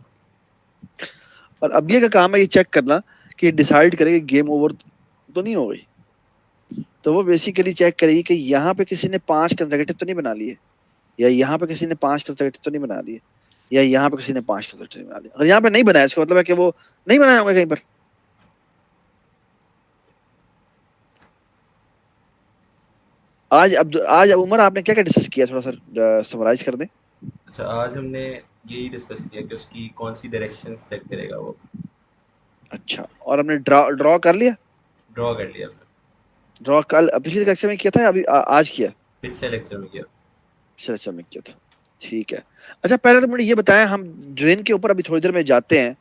और अबिया का काम है ये चेक करना कि डिसाइड करे कि गेम ओवर तो नहीं हो गई। तो वो बेसिकली चेक करेगी कि यहाँ पे किसी ने 5 कंसेक्यूटिव तो नहीं बना लिए, या यहाँ पे किसी ने 5 कंसेक्यूटिव तो नहीं बना लिए, या यहाँ पे किसी ने 5 कंसेक्यूटिव नहीं बना लिए। अगर यहाँ पे नहीं बनाया इसका मतलब है कि वो नहीं बनाया होगा कहीं पर। आज उमर आपने क्या क्या डिस्कस किया, थोड़ा सा समराइज कर दें। अच्छा, आज हमने यही डिस्कस किया कि उसकी कौन सी डायरेक्शन चेक करेगा वो। अच्छा, और हमने ड्रॉ कर लिया। ड्रॉ कर लिया हमने, ड्रॉ कल पिछले लेक्चर में किया था या अभी आज किया? पिछले लेक्चर में किया। पिछले लेक्चर में किया था, ठीक है। अच्छा, पहले तो मुझे ये बताएं, हम ड्रेन के ऊपर अभी थोड़ी देर में जाते हैं।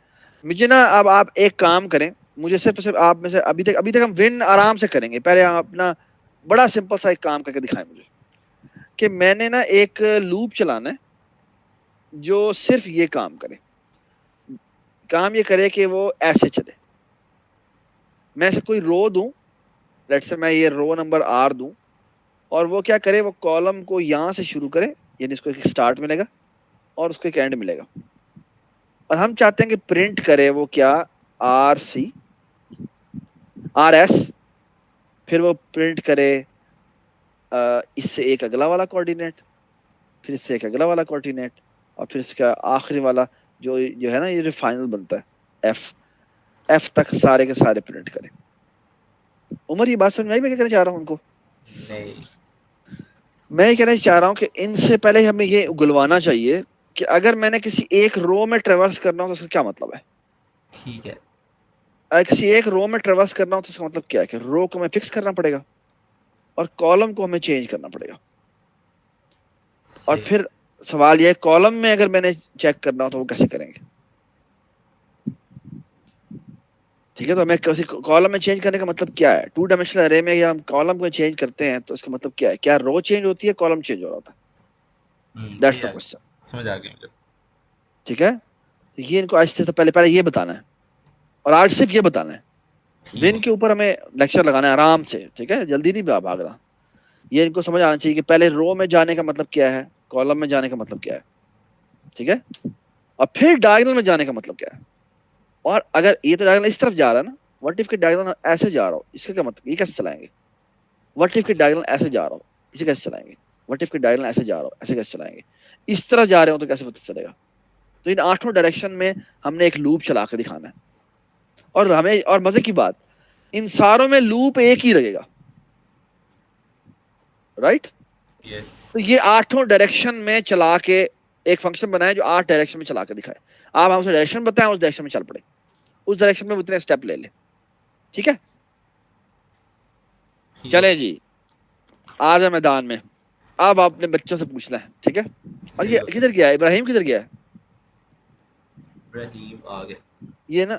मुझे ना अब आप एक काम करें, मुझे सिर्फ आप में से अभी तक हम विन आराम से करेंगे। पहले हम अपना बड़ा सिंपल सा एक काम करके दिखाएं मुझे कि मैंने ना एक लूप चलाना है जो सिर्फ ये काम करे। काम ये करे कि वो ऐसे चले, मैं ऐसे कोई रो दूं, लेट्स से मैं ये रो नंबर आर दूं, और वो क्या करे, वो कॉलम को यहाँ से शुरू करे, यानी इसको एक स्टार्ट मिलेगा और उसको एक एंड मिलेगा, और हम चाहते हैं कि प्रिंट करे वो क्या, आर सी आर एस, फिर वो प्रिंट करे इससे एक अगला वाला कोऑर्डिनेट, फिर इससे एक अगला वाला कोऑर्डिनेट, और फिर इसका आखिरी वाला जो जो है ना, ये फाइनल बनता है एफ तक सारे के सारे प्रिंट करें। उमर, ये बात समझ में आई मैं क्या कहना चाह रहा हूँ उनको? नहीं, मैं ये कहना चाह रहा हूँ कि इनसे पहले हमें ये उगलवाना चाहिए कि अगर मैंने किसी एक रो में ट्रेवर्स करना हो तो उसका क्या मतलब है। ठीक है। अगर किसी एक रो में ट्रेवर्स करना हो तो उसका मतलब क्या है कि रो को हमें फिक्स करना पड़ेगा और कॉलम को हमें चेंज करना पड़ेगा। और सही। फिर सवाल यह है, कॉलम में अगर मैंने चेक करना हो तो वो कैसे करेंगे? ठीक है, तो हमें किसी कॉलम में चेंज करने का मतलब क्या है? 2 डायमेंशनल अरे में या हम कॉलम को चेंज करते हैं तो इसका मतलब क्या है? क्या रो चेंज होती है, कॉलम चेंज हो रहा होता है? दैट्स सही द है, क्वेश्चन। समझ आ गया मुझे। ठीक है, तो ये इनको आज से तो पहले ये बताना है, और आज सिर्फ ये बताना है। ठीक विन है। के ऊपर हमें लेक्चर लगाना है आराम से, ठीक है, जल्दी नहीं भागना। ये इनको समझ आना चाहिए कि पहले रो में जाने का मतलब क्या है, कॉलम में जाने का मतलब क्या है, ठीक है, और फिर डायगोनल में जाने का मतलब क्या है। और अगर ये तो डायगोनल इस तरफ जा रहा है ना, व्हाट इफ के डायगोनल ऐसे जा रहा हो, इसका क्या मतलब, ये कैसे चलाएंगे? व्हाट इफ के डायगोनल ऐसे जा रहा हो, इसे कैसे चलाएंगे? व्हाट इफ के डायगोनल ऐसे जा रहा हो, ऐसे कैसे चलाएंगे? इस तरह जा रहे हो तो कैसे पता चलेगा? तो इन 8 डायरेक्शन में हमने एक लूप चला के दिखाना है, और हमें, और मजे की बात, इन सारों में लूप एक ही लगेगा, राइट? यस। तो ये 8 डायरेक्शन में चला के एक फंक्शन बनाए जो 8 डायरेक्शन में चला के दिखाए। आप हमसे डायरेक्शन बताएं, उस डायरेक्शन में चल पड़े, उस डायरेक्शन में उतने स्टेप ले ले, ठीक है? चले जी, आ जाए मैदान में। अब आपने बच्चों से पूछना है, ठीक है? और ये किधर गया है, इब्राहिम किधर गया है? इब्राहिम आ गया। ये ना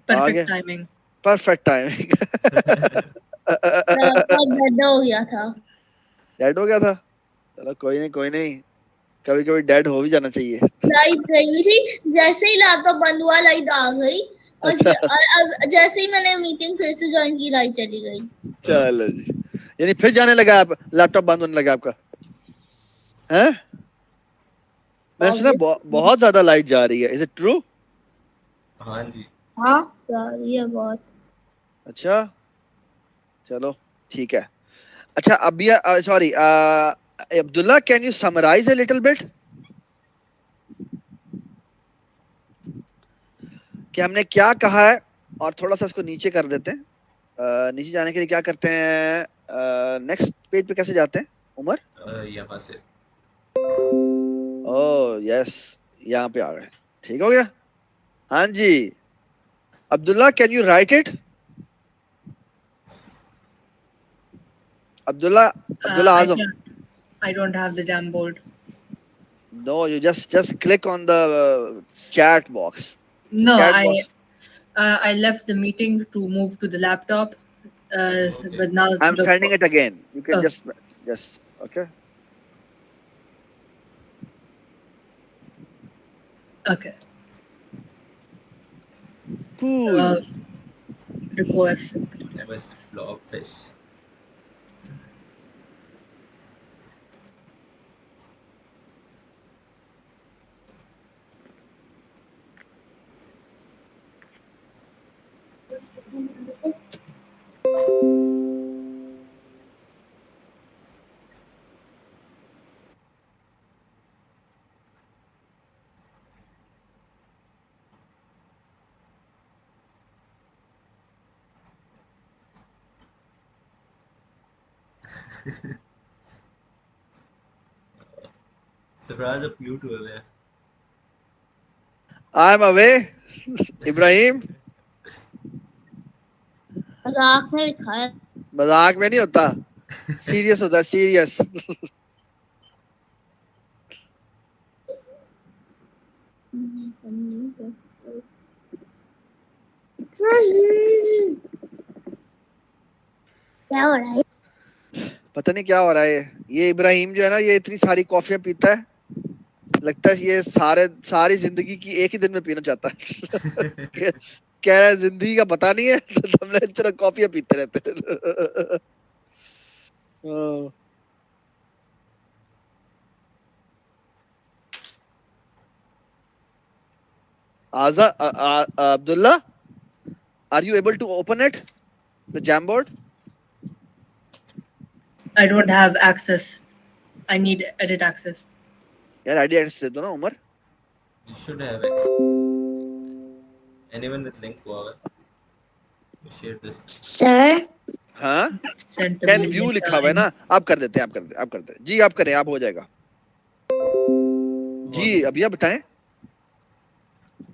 perfect timing. Perfect timing. Laptop dead हो गया था। डेड हो गया था? चलो कोई नहीं, कोई नहीं, कभी कभी डेड हो भी जाना चाहिए। लाइट गई हुई थी, जैसे ही लैपटॉप बंद हुआ लाइट आ गई, और अच्छा। और अब जैसे ही मैंने मीटिंग फिर से ज्वाइन की लाइट चली गई। चलो जी, यानी फिर जाने लगा, आप लैपटॉप बंद होने लगा आपका, हैं? मैंने सुना बहुत ज्यादा लाइट जा रही है, इज इट ट्रू? हाँ जी। हाँ, जा रही है बहुत। अच्छा, चलो ठीक है। अच्छा, Abia, sorry Abdullah, can you summarise a little bit कि हमने क्या कहा है और थोड़ा सा इसको नीचे कर देते हैं। नीचे जाने के लिए क्या करते हैं, नेक्स्ट पेज पे कैसे जाते हैं उमर? यहाँ से। ओह यस, यहाँ पे आ गए, ठीक हो गया। हाँ जी, Abdullah can you write it? Abdullah, Abdullah I Azam. can't. I don't have the Jamboard. No, you just click on the chat box. No, Chat box. I left the meeting to move to the laptop, but now I'm the sending it again. You can Oh. just okay. Okay. Cool. Request. बस Blobfish. Sarfaraz अब mute हो गया। I'm away. Ibrahim, मजाक में लिखा है। मजाक में नहीं होता, सीरियस होता है, सीरियस। क्या हो रहा है? पता नहीं क्या हो रहा है। ये इब्राहिम जो है ना, ये इतनी सारी कॉफियां पीता है, लगता है ये सारी जिंदगी की एक ही दिन में पीना चाहता है। कह रहा है जिंदगी का पता नहीं है, तो हमने इतना कॉफियां पीते रहते हैं। आजा, Abdullah, are you able to open it, the Jamboard? I don't have access. I need edit access. यार आईडी एड्रेस दे दो ना Umar. You should have access. Anyone with link हुआ है? Share this. Sir, हाँ, Sent a can million view लिखा हुआ है ना, आप कर देते हैं, आप करते हैं जी, आप करें, आप हो जाएगा जी। अभी आप बताएं।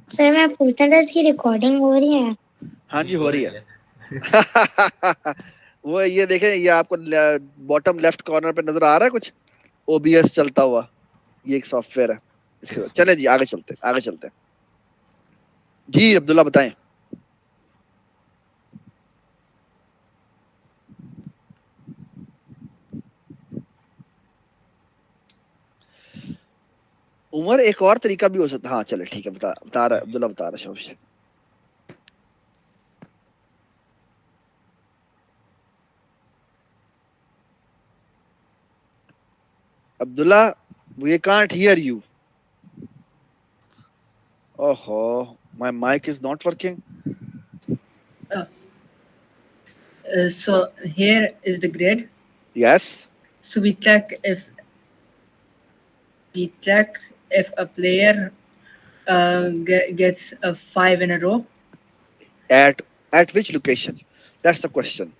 sir, मैं पूछना था इसकी रिकॉर्डिंग हो रही है? हाँ जी, हो रही है। वो ये देखें, ये आपको बॉटम लेफ्ट कॉर्नर पे नजर आ रहा है कुछ, OBS चलता हुआ, ये एक सॉफ्टवेयर है इसके साथ। चले जी, आगे चलते हैं जी। अब्दुल्ला बताएं। उमर, एक और तरीका भी हो सकता। हाँ चले ठीक है, बता रहा है अब्दुल्ला, बता रहा है। Abdullah, we can't hear you. Oh, my mic is not working. So here is the grid. Yes. So we check if a player gets a 5 in a row. At which location? That's the question.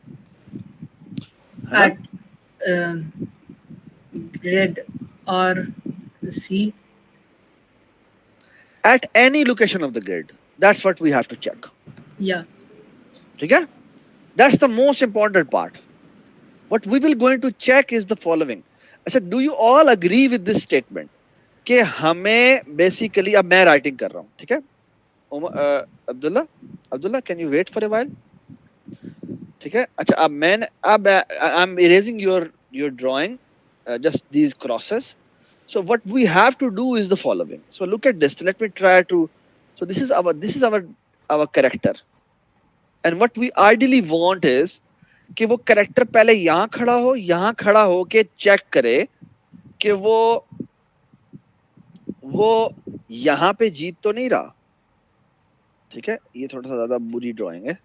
At grid or C. At any location of the grid. That's what we have to check. Yeah. Okay? That's the most important part. What we will going to check is the following. I said, do you all agree with this statement? कि हमें basically, अब मैं writing कर रहा हूँ, ठीक है? Abdullah, can you wait for a while? ठीक है? अच्छा, अब I'm erasing your drawing, just these crosses. So what we have to do is the following. So look at this. Let me try to. So this is our character, and what we ideally want is कि वो character पहले यहाँ खड़ा हो के check करे कि वो यहाँ पे जीत तो नहीं रहा, ठीक है? ये थोड़ा सा ज्यादा बुरी ड्राइंग है,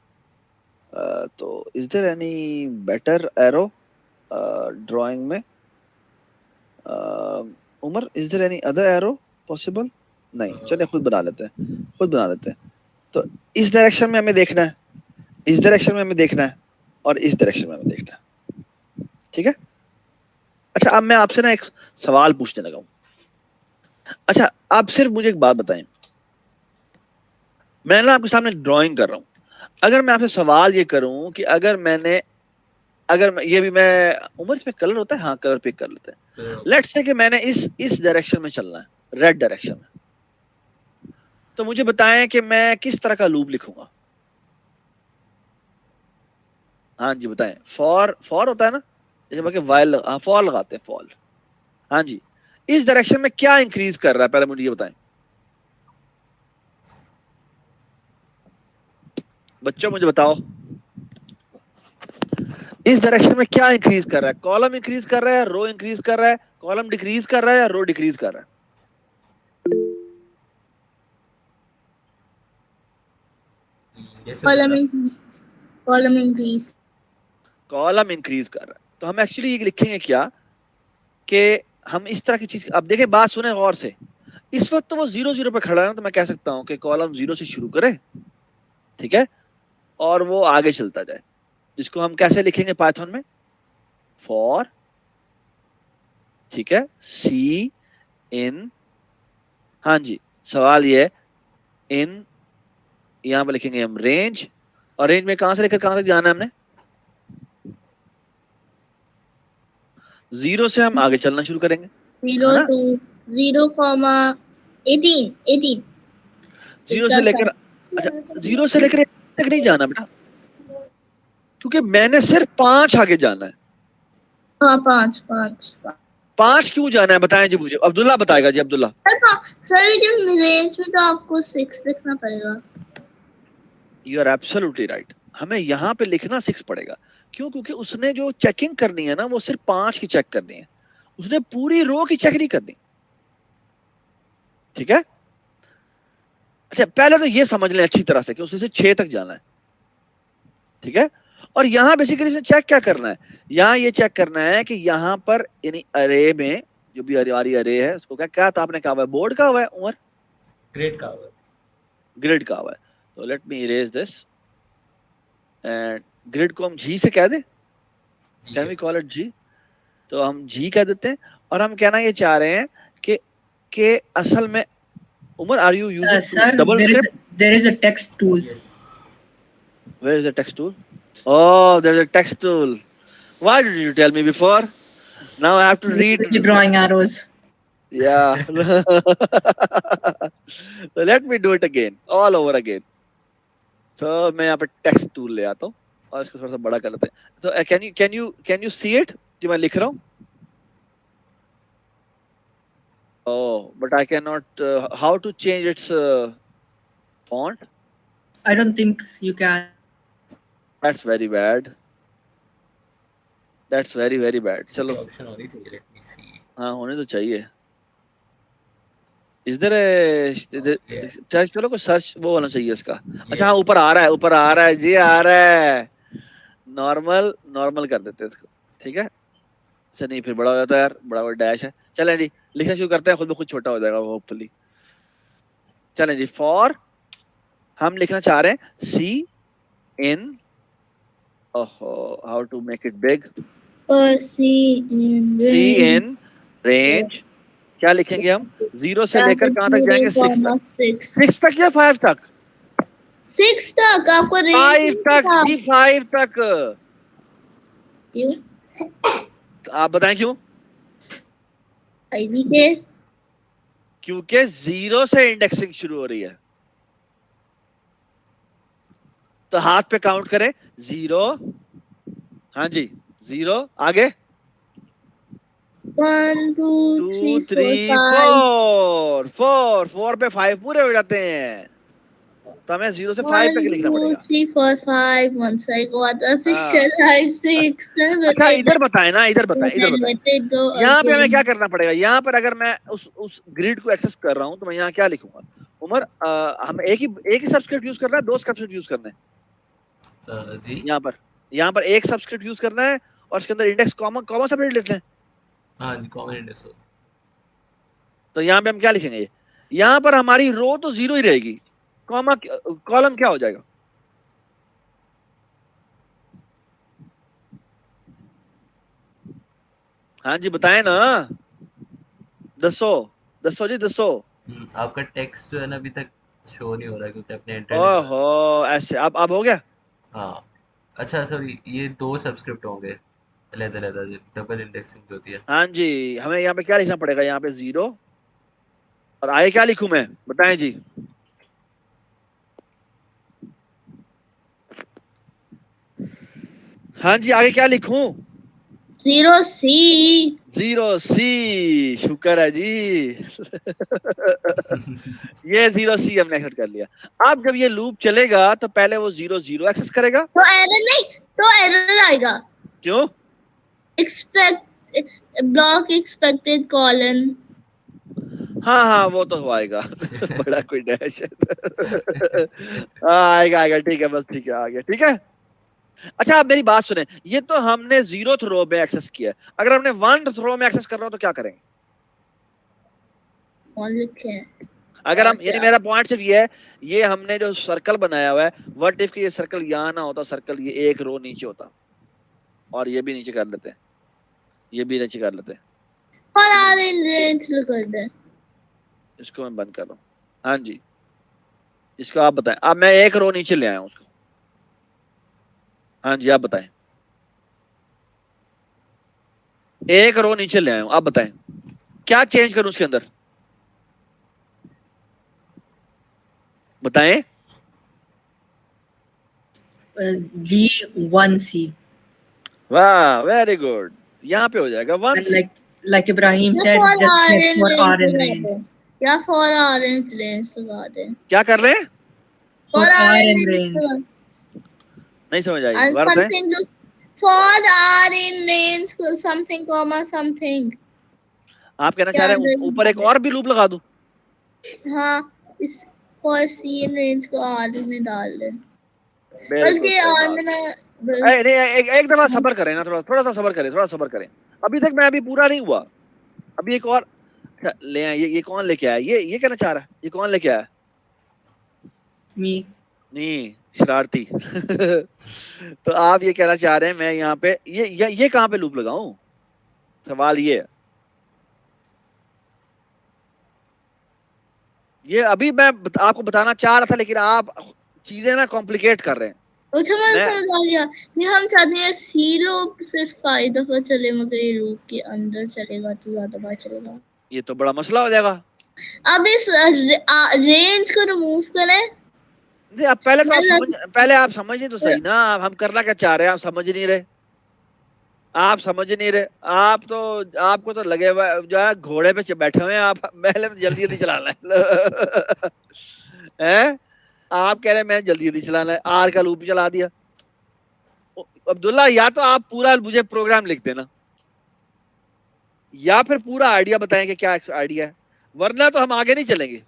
तो is there any better arrow drawing में? Umar, is there any other arrow possible? नहीं, चलिए खुद बना लेते हैं। तो इस डायरेक्शन में हमें देखना है, इस डायरेक्शन में हमें देखना है और इस डायरेक्शन में हमें देखना है। ठीक है। अच्छा अब मैं आपसे ना एक सवाल पूछने लगा हूं। अच्छा आप सिर्फ मुझे एक बात बताएं, मैं ना आपके सामने ड्राइंग कर रहा हूं, अगर मैं आपसे सवाल ये करूं कि ये भी मैं उमर इसमें कलर होता है, हाँ कलर पिक कर लेते हैं। लेट्स से कि मैंने इस डायरेक्शन में चलना है, रेड डायरेक्शन में, तो मुझे बताएं कि मैं किस तरह का लूप लिखूंगा। हाँ जी बताएं। फॉर होता है ना, जैसे वाइल, हाँ फॉर लगाते हैं, फॉल। हाँ जी, इस डायरेक्शन में क्या इंक्रीज कर रहा है, पहले मुझे ये बताएं बच्चों, मुझे बताओ इस डायरेक्शन में क्या इंक्रीज कर रहा है? कॉलम इंक्रीज कर रहा है, रो इंक्रीज कर रहा है, कॉलम डिक्रीज कर रहा है या रो डिक्रीज कर रहा है? जैसे कॉलम बता- increase, column increase. Column increase कर रहा है। तो हम एक्चुअली ये लिखेंगे क्या कि हम इस तरह की चीज, अब देखें बात सुने गौर से, इस वक्त तो वो 0 0 पे खड़ा है ना, तो मैं कह सकता हूं कि कॉलम 0 से शुरू करे, ठीक है, और वो आगे चलता जाए, जिसको हम कैसे लिखेंगे पाइथन में, फॉर, ठीक है, सी इन, हाँ जी सवाल ये है, इन यहां पर लिखेंगे हम रेंज, और रेंज में कहां से लेकर कहां तक जाना है हमने, 0 से हम आगे चलना शुरू करेंगे, 0 है ना? to 0, 18 0 से लेकर, अच्छा 0 से लेकर 1 तक नहीं जाना बेटा, क्योंकि मैंने सिर्फ 5 आगे जाना है। हाँ 5 5 क्यों जाना है बताएं जी मुझे, अब्दुल्ला बताएगा जी, अब्दुल्ला। सर लेकिन रेंज में तो आपको 6 लिखना पड़ेगा। यू आर एब्सोल्युटली राइट, हमें यहाँ पे लिखना 6 पड़ेगा। क्यों? क्योंकि उसने जो चेकिंग करनी है ना, वो सिर्फ 5 की चेक करनी है, उसने पूरी रो की चेक नहीं करनी। ठीक है। अच्छा पहले तो ये समझ लें अच्छी तरह से कि उसने 6 तक जाना है, ठीक है। और यहाँ बेसिकली उसने चेक क्या करना है, यहाँ ये चेक करना है कि यहाँ पर यानी अरे में जो भी हमारी अरे है, उसको क्या क्या था आपने कहा हुआ है, बोर्ड का हुआ है उमर, ग्रेड का होगा। ग्रिड का हुआ है। तो let me erase this, and grid को हम जी से कह दें, कैन वी कॉल इट जी, तो हम जी कह देते हैं। और हम कहना ये चाह रहे हैं कि असल में Umar are you using Sir, double script? there is a text tool. Where is the text tool? Oh, there's a text tool. Why did you tell me before? Now I have to read. The drawing arrows. Yeah. So let me do it again, all over again. So मैं यहाँ पे text tool ले आता हूँ और इसको थोड़ा सा बड़ा कर लेते हैं। So can you see it जो मैं लिख रहा हूँ? Oh, but I cannot. How to change its font? I don't think you can. That's very bad. That's very very bad. चलो ऑप्शन होनी चाहिए, लेट मी सी। हाँ होने तो चाहिए। चलो कोई सर्च वो होना चाहिए इसका। अच्छा हाँ ऊपर आ रहा है, ऊपर आ रहा है जी, आ रहा है। नॉर्मल नॉर्मल कर देते हैं इसको, ठीक है। अच्छा नहीं फिर बड़ा हो जाता है यार, बड़ा बड़ा डैश है। चलें जी लिखना शुरू करते हैं, खुद ब खुद छोटा हो जाएगा वो होपफुली। चलें जी, फॉर हम लिखना चाह रहे हैं सी इन, ओहो how to make it big, और सी इन रेंज क्या लिखेंगे हम, 0 से लेकर कहां तक जाएंगे, 6 तक। 6 तक या 5 तक? 6 तक आपको रेंज 5 तक जी, 5 तक। क्यों? आप बताएं क्यों? आईडी के क्योंकि 0 से इंडेक्सिंग शुरू हो रही है। तो हाथ पे काउंट करें, 0, हाँ जी 0, आगे 1 2 2 3 3 4 4 4 पे 5 पूरे हो जाते हैं, तो हमें 0 से 5 तक लिखना 1 2 पड़ेगा। 3 4 5 once I got official 5 6 7 अच्छा इधर बताएं ना, इधर बताएं, इधर बताएं। यहाँ पे हमें क्या करना पड़ेगा, यहाँ पर अगर मैं उस ग्रिड को एक्सेस कर रहा हूँ तो मैं यहाँ क्या लिखूंगा उमर, हम एक ही सबस्क्रिप्ट यूज करना है, 2 सबस्क्रिप्ट यूज करना है? जी यहाँ पर एक सबस्क्रिप्ट यूज करना है और इसके अंदर इंडेक्स कॉमा सेपरेट लेते हैं। हाँ जी, कॉमन इंडेक्स होगा। तो यहाँ पे हम क्या लिखेंगे, यहाँ पर हमारी रो तो 0 ही रहेगी, कॉमा कॉलम क्या हो जाएगा? हाँ जी बताएं ना, दसो दसो जी दसो। आपका टेक्स्ट जो है ना अभी तक शो नहीं हो रहा क्योंकि आपने एंटर नहीं दबाया। ओहो ऐसे, अब हो गया। हाँ, अच्छा सॉरी, ये 2 सबस्क्रिप्ट होंगे अलग-अलग, डबल इंडेक्सिंग जो होती है। हाँ जी, हमें यहाँ पे क्या लिखना पड़ेगा? यहाँ पे 0 और आगे क्या लिखूं मैं, बताएं जी। हाँ जी, आगे क्या लिखूं? 0C। 0C, शुक्र है जी। ये 0C हमने एक्सेप्ट कर लिया। अब जब ये लूप चलेगा तो पहले वो 0 एक्सेस करेगा। तो एरर नहीं, तो एरर आएगा। क्यों? Expect block expected colon. हाँ हाँ वो तो आएगा। बड़ा कोई डैश है। आएगा आएगा, ठीक है, बस ठीक है, आ गया, ठीक है। अच्छा आप मेरी बात सुने, ये तो हमने 0th रो में एक्सेस किया, अगर हमने 1th रो में एक्सेस कर रहा हो तो क्या करेंगे? और लिखे अगर हम, यानी मेरा पॉइंट सिर्फ ये है, ये हमने जो सर्कल बनाया हुआ है, व्हाट इफ कि ये सर्कल यहाँ ना होता, सर्कल ये एक रो नीचे होता, और ये भी नीचे कर लेते हैं, ये भी नीचे कर लेते हैं, और आर इन रेंज कर दे। इसको मैं बंद कर रहा हूँ। हाँ जी, इसको आप बताएं। अब मैं एक रो नीचे ले आया हूँ उसको। हाँ जी आप बताएं, एक रो नीचे ले आया हूँ, आप बताएं क्या चेंज करूं उसके अंदर, बताएं। D1C. वाह वेरी गुड, यहाँ पे हो जाएगा 1C। And like Ibrahim या said, for just R check in for R range in लगा range. दे, या for R in range लगा दे। क्या कर रहे हैं? For For R R in in range. range नहीं समझ आई, and दोबारा बताएं। something just for R in range something comma something। आप कहना चाह रहे हैं ऊपर एक और भी लूप लगा दूं? हाँ, इस for C in range को R में डाल दे, बिल्कुल बल्कि सही R बात। में ना नहीं, एक दफा सब्र करें ना, थोड़ा सा सब्र करें, थोड़ा सब्र करें। अभी तक मैं अभी पूरा नहीं हुआ, अभी एक और ले आए। ये कौन लेके आया? ये कहना चाह रहा है, ये कौन लेके आया? Me. नहीं, शरारती। तो आप ये कहना चाह रहे हैं मैं यहाँ पे ये कहाँ पे लूप लगाऊं? सवाल ये है। ये अभी मैं आपको बताना चाह रहा था, लेकिन आप चीजें ना कॉम्प्लिकेट कर रहे हैं। अच्छा मैं समझ आ गया, ये हम चाहते हैं C लूप सिर्फ 5 दफा चले, मगर ये लूप के अंदर चलेगा तो ज्यादा बार चलेगा। ये तो बड़ा मसला हो जाएगा। अब इस रेंज को रिमूव करें। आप पहले तो पहले आप समझिए तो सही ना, हम करना क्या चाह रहे हैं, आप समझ नहीं रहे, आप समझ नहीं रहे। आप तो, आपको तो लगे हुआ जो है घोड़े पे बैठे हुए हैं आप, पहले तो जल्दी जल्दी चलाना है। आप कह रहे हैं मैं जल्दी जल्दी चलाना है, आर का लूप चला दिया। अब्दुल्ला या तो आप पूरा मुझे प्रोग्राम लिख देना, या फिर पूरा आइडिया बताएं कि क्या आइडिया है, वरना तो हम आगे नहीं चलेंगे।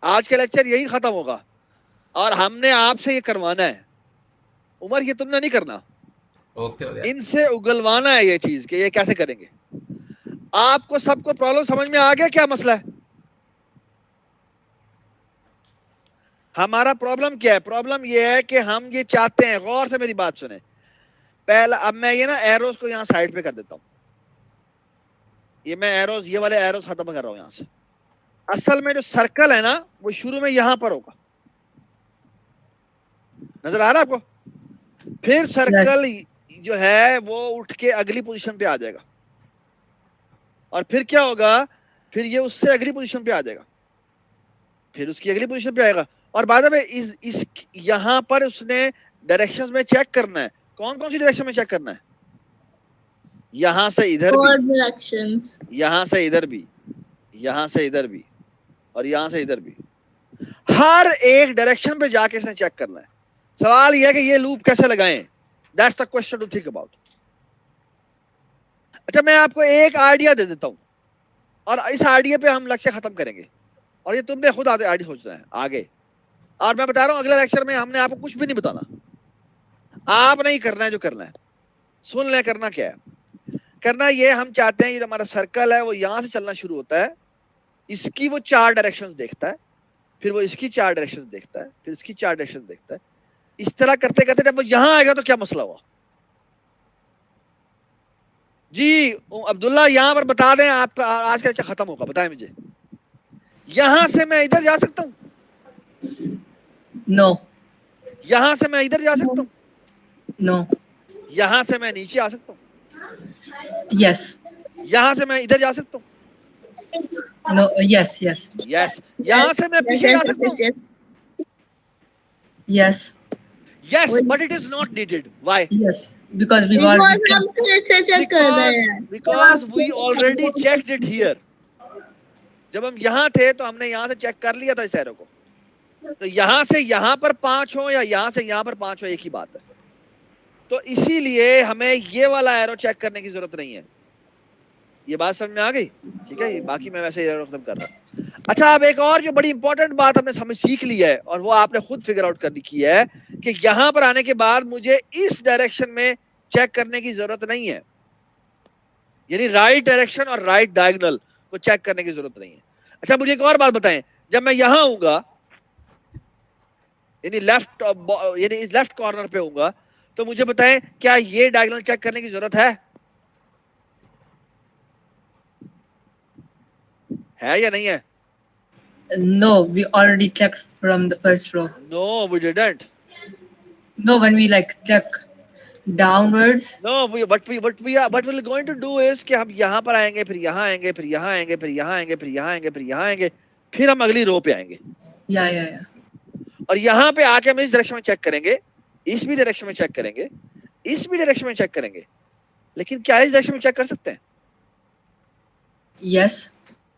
आज का लेक्चर यही खत्म होगा, और हमने आपसे ये करवाना है। उमर ये तुमने नहीं करना, ओके हो गया। इनसे उगलवाना है ये चीज कि ये कैसे करेंगे। आपको सबको प्रॉब्लम समझ में आ गया क्या मसला है? हमारा प्रॉब्लम क्या है? प्रॉब्लम ये है कि हम ये चाहते हैं, गौर से मेरी बात सुने पहला। अब मैं ये ना एरोस को यहाँ साइड पे कर देता हूँ, ये मैं एरोस, ये वाले एरोस खत्म कर रहा हूँ यहाँ से। असल में जो सर्कल है ना वो शुरू में यहाँ पर होगा, नजर आ रहा है आपको? फिर सर्कल जो है वो उठ के अगली पोजीशन पे आ जाएगा, और फिर क्या होगा, फिर ये उससे अगली पोजीशन पे आ जाएगा, फिर उसकी अगली पोजीशन पे आएगा। और बाद में इस यहाँ पर उसने डायरेक्शंस में चेक करना है, कौन कौन सी डायरेक्शन में चेक करना है। यहाँ से इधर भी, डायरेक्शंस, यहाँ से इधर भी, यहाँ से इधर भी, और यहाँ से इधर भी, हर एक डायरेक्शन पे जाके इसने चेक करना है। सवाल यह है कि ये लूप कैसे लगाएं, that's the question to think about. अच्छा मैं आपको एक आइडिया दे देता हूं, और इस आइडिया पे हम लेक्चर खत्म करेंगे, और ये तुमने खुद आइडिया सोचना है आगे। और मैं बता रहा हूं अगले लेक्चर में हमने आपको कुछ भी नहीं बताना, आप नहीं करना है जो करना है। सुन ले करना क्या है, करना ये हम चाहते हैं ये हमारा सर्कल है वो यहां से चलना शुरू होता है, इसकी वो 4 डायरेक्शंस देखता है, फिर वो इसकी 4 डायरेक्शन देखता है, फिर इसकी 4 डायरेक्शन देखता है। इस तरह करते करते जब वो यहाँ आएगा तो क्या मसला हुआ? जी अब्दुल्ला यहाँ पर बता दें, आपका आज का लेक्चर खत्म होगा, बताएं मुझे। यहां से मैं इधर जा सकता हूँ? No. यहां से मैं इधर जा सकता हूँ? No. यहां से मैं नीचे आ सकता हूँ? Yes. यहां से मैं इधर जा सकता हूँ? No. Yes. Yes. यस। यहां से मैं पीछे जा सकता हूँ? Yes. Yes, but it is not needed. Why? Yes. Because we've Because already हम फिर से चेक कर रहे हैं। because we already checked it here. जब हम यहाँ थे तो हमने यहाँ से चेक कर लिया था इस एरो को। तो यहाँ से यहाँ पर 5 हो या यहाँ से यहाँ पर 5 हो, एक ही बात है। तो इसीलिए हमें ये वाला एरो चेक करने की जरूरत नहीं है। ये बात समझ में आ गई? ठीक है, बाकी मैं वैसे एरो खत्म कर रहा हूँ। अच्छा, अब एक और जो बड़ी इंपॉर्टेंट बात हमने समझ सीख ली है और वो आपने खुद फिगर आउट करनी की है कि यहाँ पर आने के बाद मुझे इस डायरेक्शन में चेक करने की जरूरत नहीं है, यानी राइट डायरेक्शन और राइट डायगोनल को चेक करने की जरूरत नहीं है। अच्छा, मुझे एक और बात बताएं, जब मैं यहाँ आऊंगा यानी लेफ्ट कॉर्नर पे होऊंगा, तो मुझे बताएं क्या ये डायगोनल चेक करने की जरूरत है या नहीं है? No, we already checked from the first row. No, we didn't. No, when we like check downwards. No, what we're going to do is कि हम यहाँ पर आएंगे, फिर यहाँ आएंगे, फिर यहाँ आएंगे, फिर यहाँ आएंगे, फिर यहाँ आएंगे, फिर यहाँ आएंगे, फिर हम अगली रो पे आएंगे। Yeah. और यहाँ पे आके हम इस डायरेक्शन में चेक करेंगे, इस भी डायरेक्शन में चेक करेंगे, इस भी डायरेक्शन में चेक करेंगे। लेकिन क्या इस डायरेक्शन में चेक कर सकते हैं? Yes.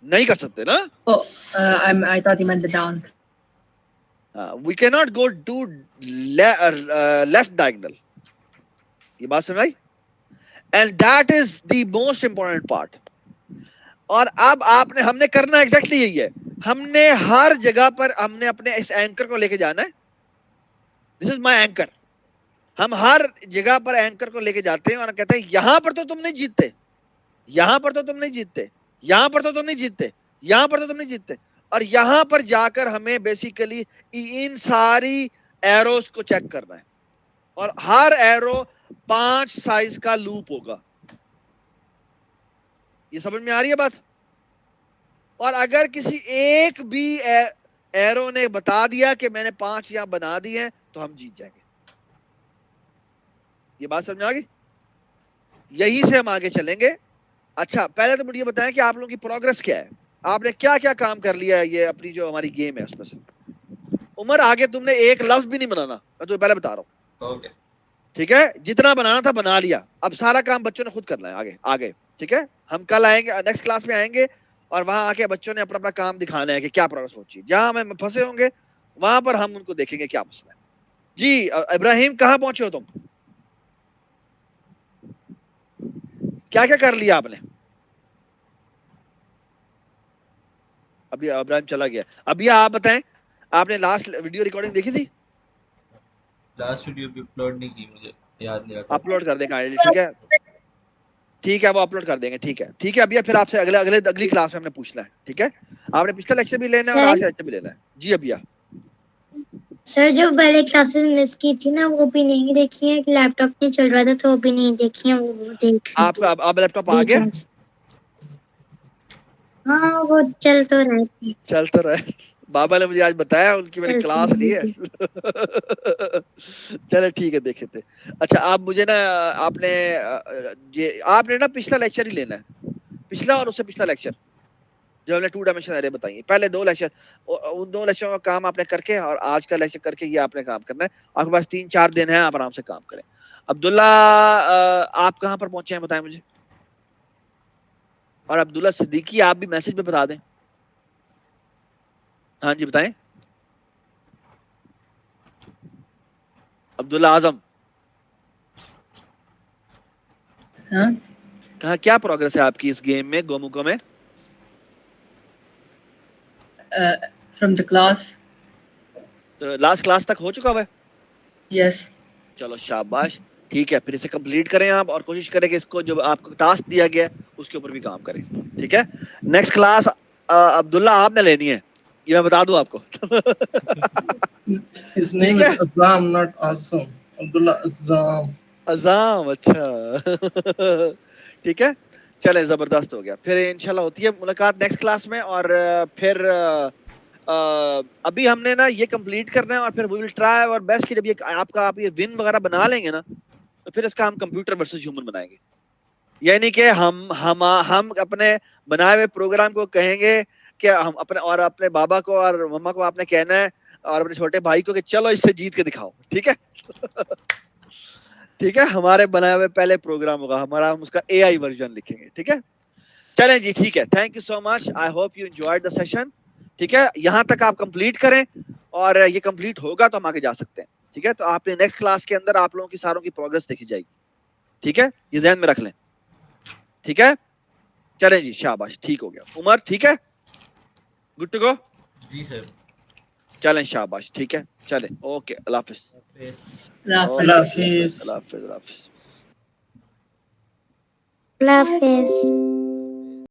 नहीं कर सकते ना? Oh, I thought you meant the down. We cannot go to left diagonal. ये बात सुनाई? And that is the most important part. और अब हमने करना exactly यही है। हमने हर जगह पर हमने अपने इस एंकर को लेके जाना है। This is my anchor. हम हर जगह पर एंकर को लेके जाते हैं और कहते हैं यहाँ पर तो तुम नहीं जीतते, यहाँ पर तो तुम नहीं जीतते, यहाँ पर तो तुम नहीं जीतते, यहाँ पर तो तुम नहीं जीतते। और यहाँ पर जाकर हमें बेसिकली इन सारी एरोस को चेक करना है और हर एरो 5 साइज का लूप होगा। ये समझ में आ रही है बात? और अगर किसी एक भी एरो ने बता दिया कि मैंने 5 यहाँ बना दी हैं तो हम जीत जाएंगे। ये बात समझ में आ गई? यही से हम आगे चलेंगे। अच्छा, पहले तो मुझे बताएं कि आप लोगों की प्रोग्रेस क्या है, आपने क्या क्या काम कर लिया है ये अपनी जो हमारी गेम है उसमें से। उमर, आगे तुमने एक लफ्ज भी नहीं बनाना, मैं तुम्हें पहले बता रहा हूँ। ओके, ठीक है, जितना बनाना था बना लिया, अब सारा काम बच्चों ने खुद करना है आगे। ठीक है, हम कल आएंगे, नेक्स्ट क्लास में आएंगे और वहां आके बच्चों ने अपना अपना काम दिखाना है कि क्या प्रोग्रेस होती है। जहां हमें फंसे होंगे वहां पर हम उनको देखेंगे क्या मसला है। जी इब्राहिम, कहाँ पहुंचे हो तुम? क्या क्या कर लिया आपने? अभी इब्राहिम चला गया। अभी आप बताएं, आपने लास्ट वीडियो रिकॉर्डिंग देखी थी? लास्ट वीडियो भी अपलोड नहीं की, मुझे याद नहीं रहा। अपलोड कर देंगे, ठीक है, ठीक है, वो अपलोड कर देंगे। ठीक है अभी फिर आपसे अगली क्लास में हमने पूछना है। ठीक है, आपने पिछला लेक्चर भी लेना है और आज का लेक्चर भी लेना है। जी अभिया सर, जो पहले क्लासेस मिस की थी ना वो भी नहीं देखी है, लैपटॉप नहीं चल रहा था तो वो भी नहीं देखी है, वो देख आपका अब लैपटॉप आ गया? हाँ, वो चल तो रहे। बाबा ने मुझे आज बताया, उनकी मैंने क्लास ली है। चलो ठीक है, देखे थे। अच्छा, आप मुझे ना आपने ना पिछला लेक्चर ही लेना है, पिछला और उससे पिछला लेक्चर जो हमने 2 डायमेंशन एरे बताई। पहले 2 लेक्चर, उन 2 लेक्चरों का काम आपने करके और आज का लेक्चर करके ये आपने काम करना है। आपके पास 3-4 दिन है, आप आराम से काम करें। अब्दुल्ला, आप कहाँ पर पहुंचे हैं बताएं मुझे। और अब्दुल्ला सिद्दीकी, आप भी मैसेज पे बता दें। हाँ जी बताएं। अब्दुल्ला आजम, हाँ? कहाँ क्या प्रोग्रेस है आपकी इस गेम में, गोमुको में? From the class. तो लास्ट क्लास तक हो चुका है? Yes. चलो शाबाश, ठीक है, फिर इसे कंप्लीट करें आप और कोशिश करें कि इसको जो आपको टास्क दिया गया है उसके ऊपर भी काम करें। ठीक है, नेक्स्ट क्लास अब्दुल्ला आपने लेनी है। ये मैं बता दूं आपको। His name is Azam, not Azam. Abdullah Azam. अजाम, अच्छा। ठीक है, चले, जबरदस्त हो गया। फिर इंशाल्लाह होती है मुलाकात नेक्स्ट क्लास में। और फिर अभी हमने ना ये कंप्लीट करना है और फिर वी विल ट्राई और बेस्ट कि जब ये आप ये विन वगैरह बना लेंगे ना, तो फिर इसका हम कंप्यूटर वर्सेस ह्यूमन बनाएंगे। यानी कि हम अपने बनाए हुए प्रोग्राम को कहेंगे कि हम अपने बाबा को और मम्मा को आपने कहना है और अपने छोटे भाई को कि चलो इससे जीत के दिखाओ, ठीक है। ठीक है, हमारे बनाए हुए पहले प्रोग्राम होगा हमारा, हम उसका AI वर्जन लिखेंगे, ठीक है। चलें जी, ठीक है, thank you so much, I hope you enjoyed the session. ठीक है, यहाँ तक आप कंप्लीट करें और ये कंप्लीट होगा तो हम आगे जा सकते हैं। ठीक है, तो आपने नेक्स्ट क्लास के अंदर आप लोगों की सारों की प्रोग्रेस देखी जाएगी। ठीक है, ये ध्यान में रख लें। ठीक है, चलें जी, शाबाश, ठीक हो गया। उमर ठीक है, गुड टू गो? जी सर। चलें, शाबाश, ठीक है, चलें, ओके, अल्लाह हाफिज। Allah Hafiz. अल्लाह हाफिज। अल्लाह हाफिज।